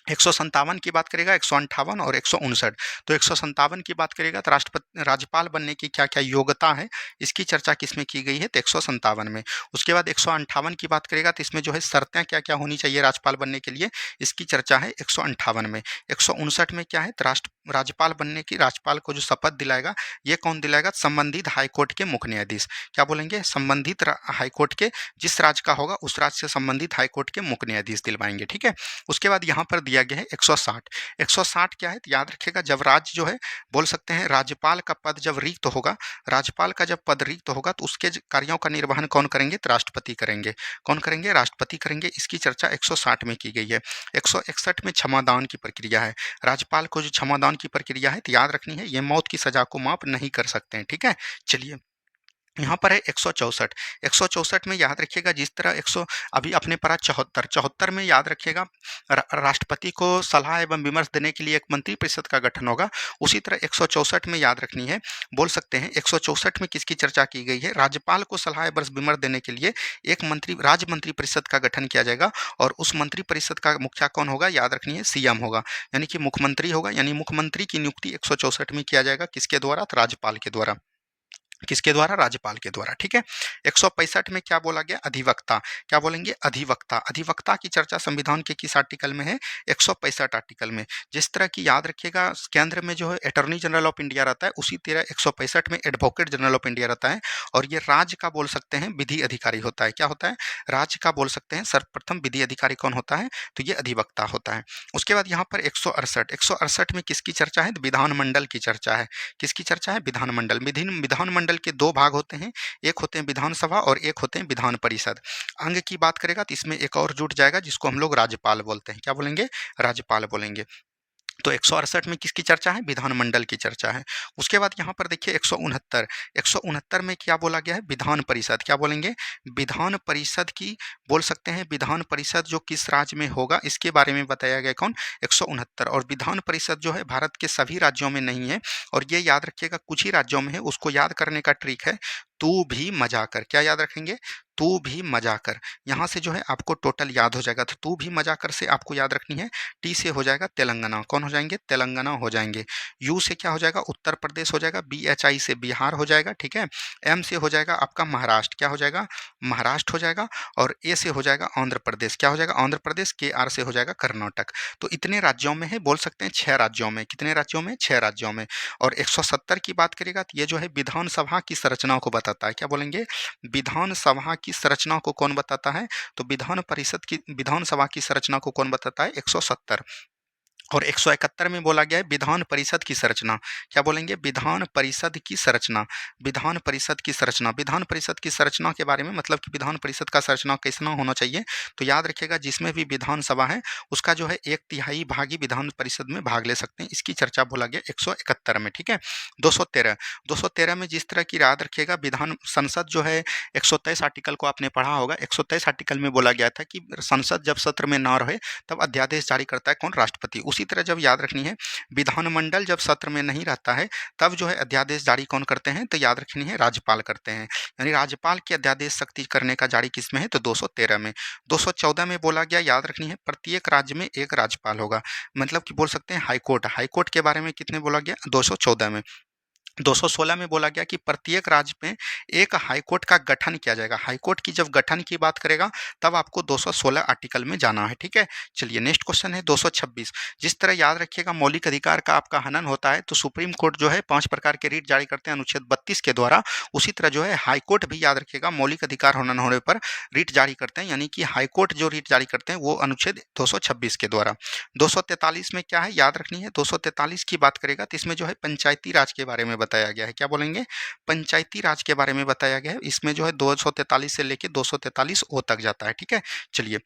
157 की बात करेगा, 158 और 159। तो 157 की बात करेगा तो राष्ट्रपति राज्यपाल बनने की क्या क्या योग्यता है, इसकी चर्चा किसमें की गई है, तो 157 में। उसके बाद 158 की बात करेगा तो इसमें जो है शर्तें क्या क्या होनी चाहिए राज्यपाल बनने के लिए, इसकी चर्चा है 158 में। 159 में क्या है, तो राज्यपाल बनने की, राज्यपाल को जो शपथ दिलाएगा ये कौन दिलाएगा, संबंधित हाईकोर्ट के मुख्य न्यायाधीश। क्या बोलेंगे, संबंधित हाईकोर्ट के, जिस राज्य का होगा उस राज्य से संबंधित हाईकोर्ट के मुख्य न्यायाधीश दिलवाएंगे, ठीक है। उसके बाद यहाँ पर दिया लिया गया है 160। 160 क्या है, तो याद रखिएगा जब राज्य जो है बोल सकते हैं राज्यपाल का पद जब रिक्त होगा, राज्यपाल का जब पद रिक्त होगा तो उसके कार्यों का निर्वहन कौन करेंगे, तो राष्ट्रपति करेंगे। कौन करेंगे, राष्ट्रपति करेंगे। इसकी चर्चा 160 में की गई है। 161 में क्षमादान की प्रक्रिया है। राज्यपाल को जो क्षमादान की प्रक्रिया है तो याद रखनी है, ये मौत की सजा को माफ नहीं कर सकते हैं। ठीक है, चलिए यहाँ पर है 164। 164 में याद रखिएगा जिस तरह 100 अभी अपने पढ़ा 74। 74 में याद रखिएगा राष्ट्रपति को सलाह एवं विमर्श देने के लिए एक मंत्रिपरिषद का गठन होगा। उसी तरह 164 में याद रखनी है, बोल सकते हैं 164 में किसकी चर्चा की गई है, राज्यपाल को सलाह एवं विमर्श देने के लिए एक राज्य मंत्रिपरिषद का गठन किया जाएगा और उस मंत्रिपरिषद का मुखिया कौन होगा, याद रखनी है सीएम होगा, यानी कि मुख्यमंत्री होगा। यानी मुख्यमंत्री की नियुक्ति 164 में किया जाएगा, किसके द्वारा, तो राज्यपाल के द्वारा। किसके द्वारा, राज्यपाल के द्वारा। ठीक है, 165 में क्या बोला गया, अधिवक्ता। क्या बोलेंगे, अधिवक्ता। अधिवक्ता की चर्चा संविधान के किस आर्टिकल में है, 165 आर्टिकल में। जिस तरह की याद रखिएगा केंद्र में जो है अटॉर्नी जनरल ऑफ इंडिया रहता है, उसी तरह 165 में एडवोकेट जनरल ऑफ इंडिया रहता है और ये राज्य का बोल सकते हैं विधि अधिकारी होता है। क्या होता है, राज्य का बोल सकते हैं सर्वप्रथम विधि अधिकारी कौन होता है, तो ये अधिवक्ता होता है। उसके बाद यहाँ पर 168 में किसकी चर्चा है, विधानमंडल की चर्चा है। किसकी चर्चा है, विधानमंडल। विधानमंडल के दो भाग होते हैं, एक होते हैं विधानसभा और एक होते हैं विधान परिषद। अंग की बात करेगा तो इसमें एक और जुट जाएगा जिसको हम लोग राज्यपाल बोलते हैं। क्या बोलेंगे, राज्यपाल बोलेंगे। तो 168 में किसकी चर्चा है, विधानमंडल की चर्चा है। उसके बाद यहाँ पर देखिए 169 में क्या बोला गया है, विधान परिषद। क्या बोलेंगे, विधान परिषद की बोल सकते हैं, विधान परिषद जो किस राज्य में होगा इसके बारे में बताया गया कौन, 169। और विधान परिषद जो है भारत के सभी राज्यों में नहीं है और ये याद रखिएगा कुछ ही राज्यों में है। उसको याद करने का ट्रिक है, तू भी मजा कर। क्या याद रखेंगे, तू भी मजा कर। यहाँ से जो है आपको टोटल याद हो जाएगा। तो तू भी मजा कर से आपको याद रखनी है, टी से हो जाएगा तेलंगाना। कौन हो जाएंगे, तेलंगाना हो जाएंगे। यू से क्या हो जाएगा, उत्तर प्रदेश हो जाएगा। BHI से बिहार हो जाएगा। ठीक है, M से हो जाएगा आपका महाराष्ट्र। क्या हो जाएगा, महाराष्ट्र हो जाएगा। और A से हो जाएगा आंध्र प्रदेश। क्या हो जाएगा, आंध्र प्रदेश। KR से हो जाएगा कर्नाटक। तो इतने राज्यों में है, बोल सकते हैं 6 राज्यों में। कितने राज्यों में, 6 राज्यों में। और 170 की बात करेगा तो ये जो है विधानसभा की संरचना को बताता है। क्या बोलेंगे, विधानसभा की संरचना को कौन बताता है, तो विधानसभा की संरचना को कौन बताता है, 170। और 171 में बोला गया है विधान परिषद की संरचना। क्या बोलेंगे, विधान परिषद की संरचना। विधान परिषद की संरचना, विधान परिषद की संरचना के बारे में मतलब कि विधान परिषद का संरचना कैसा होना चाहिए, तो याद रखिएगा जिसमें भी विधानसभा है उसका जो है 1/3 भाग ही विधान परिषद में भाग ले सकते हैं। इसकी चर्चा बोला गया 171 में। ठीक है, 213 में जिस तरह की याद रखिएगा विधान संसद जो है 123 आर्टिकल को आपने पढ़ा होगा। 123 आर्टिकल में बोला गया था कि संसद जब सत्र में ना रहे तब अध्यादेश जारी करता है कौन, राष्ट्रपति। उसी तरह जब याद रखनी है विधानमंडल जब सत्र में नहीं रहता है तब जो है अध्यादेश जारी कौन करते हैं, तो याद रखनी है राज्यपाल करते हैं। यानी राज्यपाल की अध्यादेश शक्ति करने का जारी किसमें है, तो 213 में। 214 में बोला गया, याद रखनी है प्रत्येक राज्य में एक राज्यपाल होगा। मतलब कि बोल सकते हैं हाईकोर्ट। हाईकोर्ट के बारे में कितने बोला गया, 214 में। 216 में बोला गया कि प्रत्येक राज्य में एक हाईकोर्ट का गठन किया जाएगा। हाईकोर्ट की जब गठन की बात करेगा तब आपको 216 आर्टिकल में जाना है। ठीक है, चलिए नेक्स्ट क्वेश्चन है 226। जिस तरह याद रखिएगा मौलिक अधिकार का आपका हनन होता है तो सुप्रीम कोर्ट जो है 5 प्रकार के रीट जारी करते हैं अनुच्छेद 32 के द्वारा। उसी तरह जो है हाईकोर्ट भी याद रखिएगा मौलिक अधिकार हनन होने पर रीट जारी करते हैं, यानी कि हाईकोर्ट जो रीट जारी करते हैं वो अनुच्छेद 226 के द्वारा। 243 में क्या है, याद रखनी है 243 की बात करेगा तो इसमें जो है पंचायती राज के बारे में बताया गया है। क्या बोलेंगे, पंचायती राज के बारे में बताया गया है। इसमें जो है 243 से लेके 243 ओ तक जाता है। ठीक है, चलिए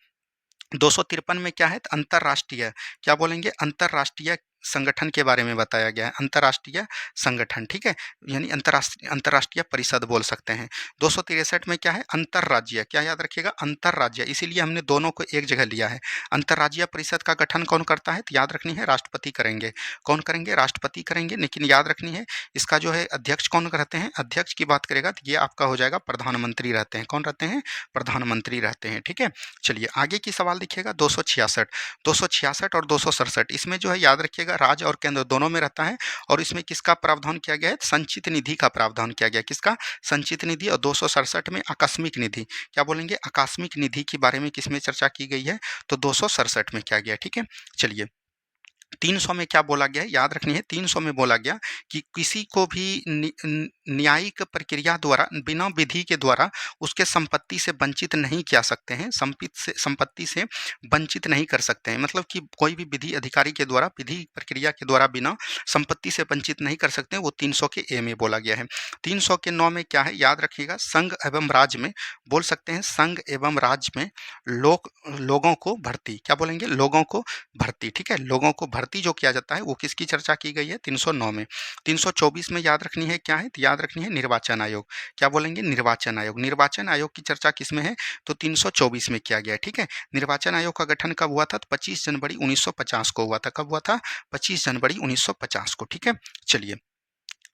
253 में क्या है, अंतरराष्ट्रीय। क्या बोलेंगे, अंतरराष्ट्रीय संगठन के बारे में बताया गया है। अंतरराष्ट्रीय संगठन, ठीक है, यानी अंतरराष्ट्रीय परिषद बोल सकते हैं। 263 में क्या है, अंतरराज्यीय। क्या याद रखिएगा, अंतरराज्यीय, इसीलिए हमने दोनों को एक जगह लिया है। अंतरराज्यीय परिषद का गठन कौन करता है, तो याद रखनी है राष्ट्रपति करेंगे। कौन करेंगे, राष्ट्रपति करेंगे। लेकिन याद रखनी है इसका जो है अध्यक्ष कौन रहते हैं, अध्यक्ष की बात करेगा तो ये आपका हो जाएगा प्रधानमंत्री रहते हैं। कौन रहते हैं, प्रधानमंत्री रहते हैं। ठीक है, चलिए आगे की सवाल देखिएगा 266 और 267। इसमें जो है याद रखिएगा राज्य और केंद्र दोनों में रहता है और इसमें किसका प्रावधान किया गया है, संचित निधि का प्रावधान किया गया। किसका, संचित निधि। और 267 में आकस्मिक निधि। क्या बोलेंगे, आकस्मिक निधि के बारे में किसमें चर्चा की गई है, तो 267 में किया गया। ठीक है, चलिए 300 में क्या बोला गया है, याद रखनी है, 300 में बोला गया कि किसी को भी न्यायिक प्रक्रिया द्वारा बिना विधि के द्वारा उसके संपत्ति से वंचित नहीं किया सकते हैं, संपत्ति से वंचित नहीं कर सकते हैं। मतलब कि कोई भी विधि अधिकारी के द्वारा विधि प्रक्रिया के द्वारा बिना संपत्ति से वंचित नहीं कर सकते, वो 300 के ए में बोला गया है। 300 के 9 में क्या है, याद रखिएगा, संघ एवं राज्य में बोल सकते हैं, संघ एवं राज्य में लोगों को भर्ती, क्या बोलेंगे, लोगों को भर्ती, ठीक है, लोगों को भर्ती जो किया जाता है वो किसकी चर्चा की गई है, 309 में। 324 में याद रखनी है क्या है, तो याद रखनी है निर्वाचन आयोग, क्या बोलेंगे, निर्वाचन आयोग। निर्वाचन आयोग की चर्चा किसमें है, तो 324 में किया गया है, ठीक है। निर्वाचन आयोग का गठन कब हुआ था, तो 25 जनवरी 1950 को हुआ था। कब हुआ था, 25 जनवरी 1950 को, ठीक है। चलिए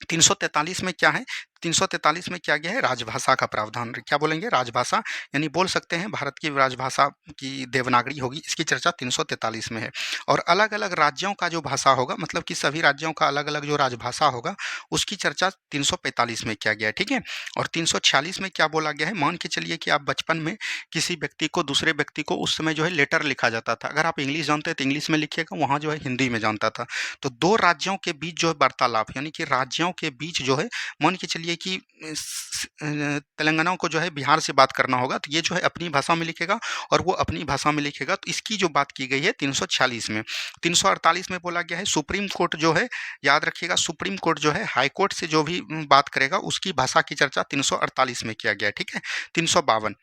343 में क्या है, 343 में क्या गया है, राजभाषा का प्रावधान, क्या बोलेंगे, राजभाषा, यानी बोल सकते हैं भारत की राजभाषा की देवनागरी होगी, इसकी चर्चा 343 में है। और अलग अलग राज्यों का जो भाषा होगा, मतलब कि सभी राज्यों का अलग अलग जो राजभाषा होगा उसकी चर्चा 345 में किया गया है, ठीक है। और 346 में क्या बोला गया है, मान के चलिए कि आप बचपन में किसी व्यक्ति को, दूसरे व्यक्ति को उस समय जो है लेटर लिखा जाता था, अगर आप इंग्लिश जानते हैं तो इंग्लिश में लिखिएगा, वहाँ जो है हिंदी में जानता था। तो दो राज्यों के बीच जो है वार्तालाप, यानी कि राज्यों के बीच जो है, मान के चलिए कि तेलंगाना को जो है बिहार से बात करना होगा, तो ये जो है अपनी भाषा में लिखेगा और वो अपनी भाषा में लिखेगा, तो इसकी जो बात की गई है 346 में। 348 में बोला गया है सुप्रीम कोर्ट जो है, याद रखिएगा, सुप्रीम कोर्ट जो है हाई कोर्ट से जो भी बात करेगा उसकी भाषा की चर्चा 348 में किया गया है, ठीक है। 352,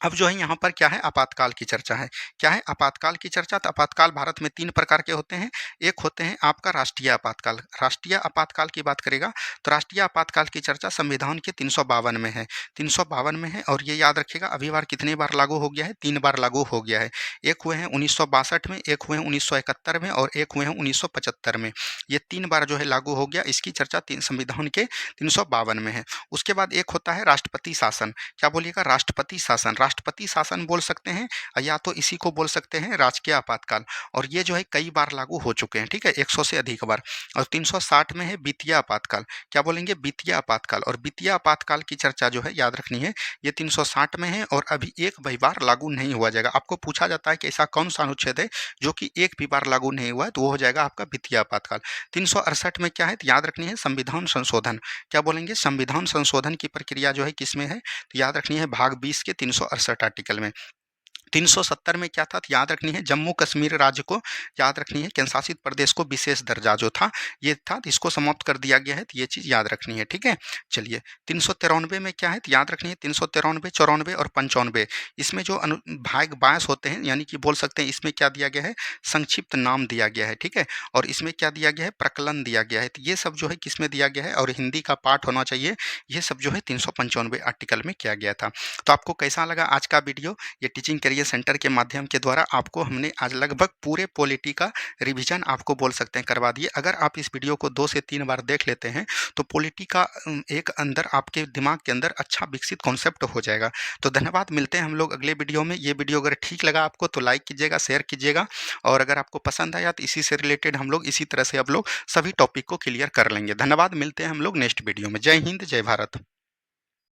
अब जो है यहाँ पर क्या है, आपातकाल की चर्चा है। क्या है, आपातकाल की चर्चा। तो आपातकाल भारत में 3 प्रकार के होते हैं। एक होते हैं आपका राष्ट्रीय आपातकाल। राष्ट्रीय आपातकाल की बात करेगा तो राष्ट्रीय आपातकाल की चर्चा संविधान के 352 में है, 352 में है। और ये याद रखिएगा, अभी बार कितने बार लागू हो गया है, 3 बार लागू हो गया है। एक हुए हैं 1962 में, एक हुए हैं 1971 में और एक हुए हैं 1975 में। ये 3 बार जो है लागू हो गया, इसकी चर्चा संविधान के 352 में है। उसके बाद एक होता है राष्ट्रपति शासन। क्या बोलिएगा, राष्ट्रपति शासन। राष्ट्रपति शासन बोल सकते हैं या तो इसी को बोल सकते हैं राजकीय आपातकाल। और ये जो है कई बार लागू हो चुके हैं, ठीक है, 100 से अधिक बार। और 360 में है वित्तीय आपातकाल। क्या बोलेंगे, वित्तीय आपातकाल। और वित्तीय आपातकाल की चर्चा जो है याद रखनी है, ये 360 में है और अभी एक भी बार लागू नहीं हुआ जाएगा। आपको पूछा जाता है कि ऐसा कौन सा अनुच्छेद है जो कि एक भी बार लागू नहीं हुआ है, तो वो हो जाएगा आपका वित्तीय आपातकाल। 368 में क्या है, तो याद रखनी है संविधान संशोधन। क्या बोलेंगे, संविधान संशोधन की प्रक्रिया जो है किसमें है, तो याद रखनी है भाग 20 के 368 आर्टिकल में। 370 में क्या था, तो याद रखनी है जम्मू कश्मीर राज्य को, याद रखनी है केंद्र शासित प्रदेश को विशेष दर्जा जो था ये था, तो इसको समाप्त कर दिया गया है, तो ये चीज़ याद रखनी है, ठीक है। चलिए 393 में क्या है, तो याद रखनी है 393, 94 और 95, इसमें जो भाग 22 होते हैं, यानी कि बोल सकते हैं इसमें क्या दिया गया है, संक्षिप्त नाम दिया गया है, ठीक है। और इसमें क्या दिया गया है, प्रकलन दिया गया है। तो ये सब जो है किसमें दिया गया है, और हिंदी का पाठ होना चाहिए, ये सब जो है 395 आर्टिकल में किया गया था। तो आपको कैसा लगा आज का वीडियो, ये टीचिंग करियर सेंटर के माध्यम के द्वारा आपको हमने आज लगभग पूरे पॉलिटी का रिवीजन आपको बोल सकते हैं करवा दिए। अगर आप इस वीडियो को 2 से 3 बार देख लेते हैं तो पॉलिटी का एक अंदर आपके दिमाग के अंदर अच्छा विकसित कॉन्सेप्ट हो जाएगा। तो धन्यवाद, मिलते हैं हम लोग अगले वीडियो में। ये वीडियो अगर ठीक लगा आपको तो लाइक कीजिएगा, शेयर कीजिएगा, और अगर आपको पसंद आया तो इसी से रिलेटेड हम लोग इसी तरह से अब लोग सभी टॉपिक को क्लियर कर लेंगे। धन्यवाद, मिलते हैं हम लोग नेक्स्ट वीडियो में। जय हिंद, जय भारत।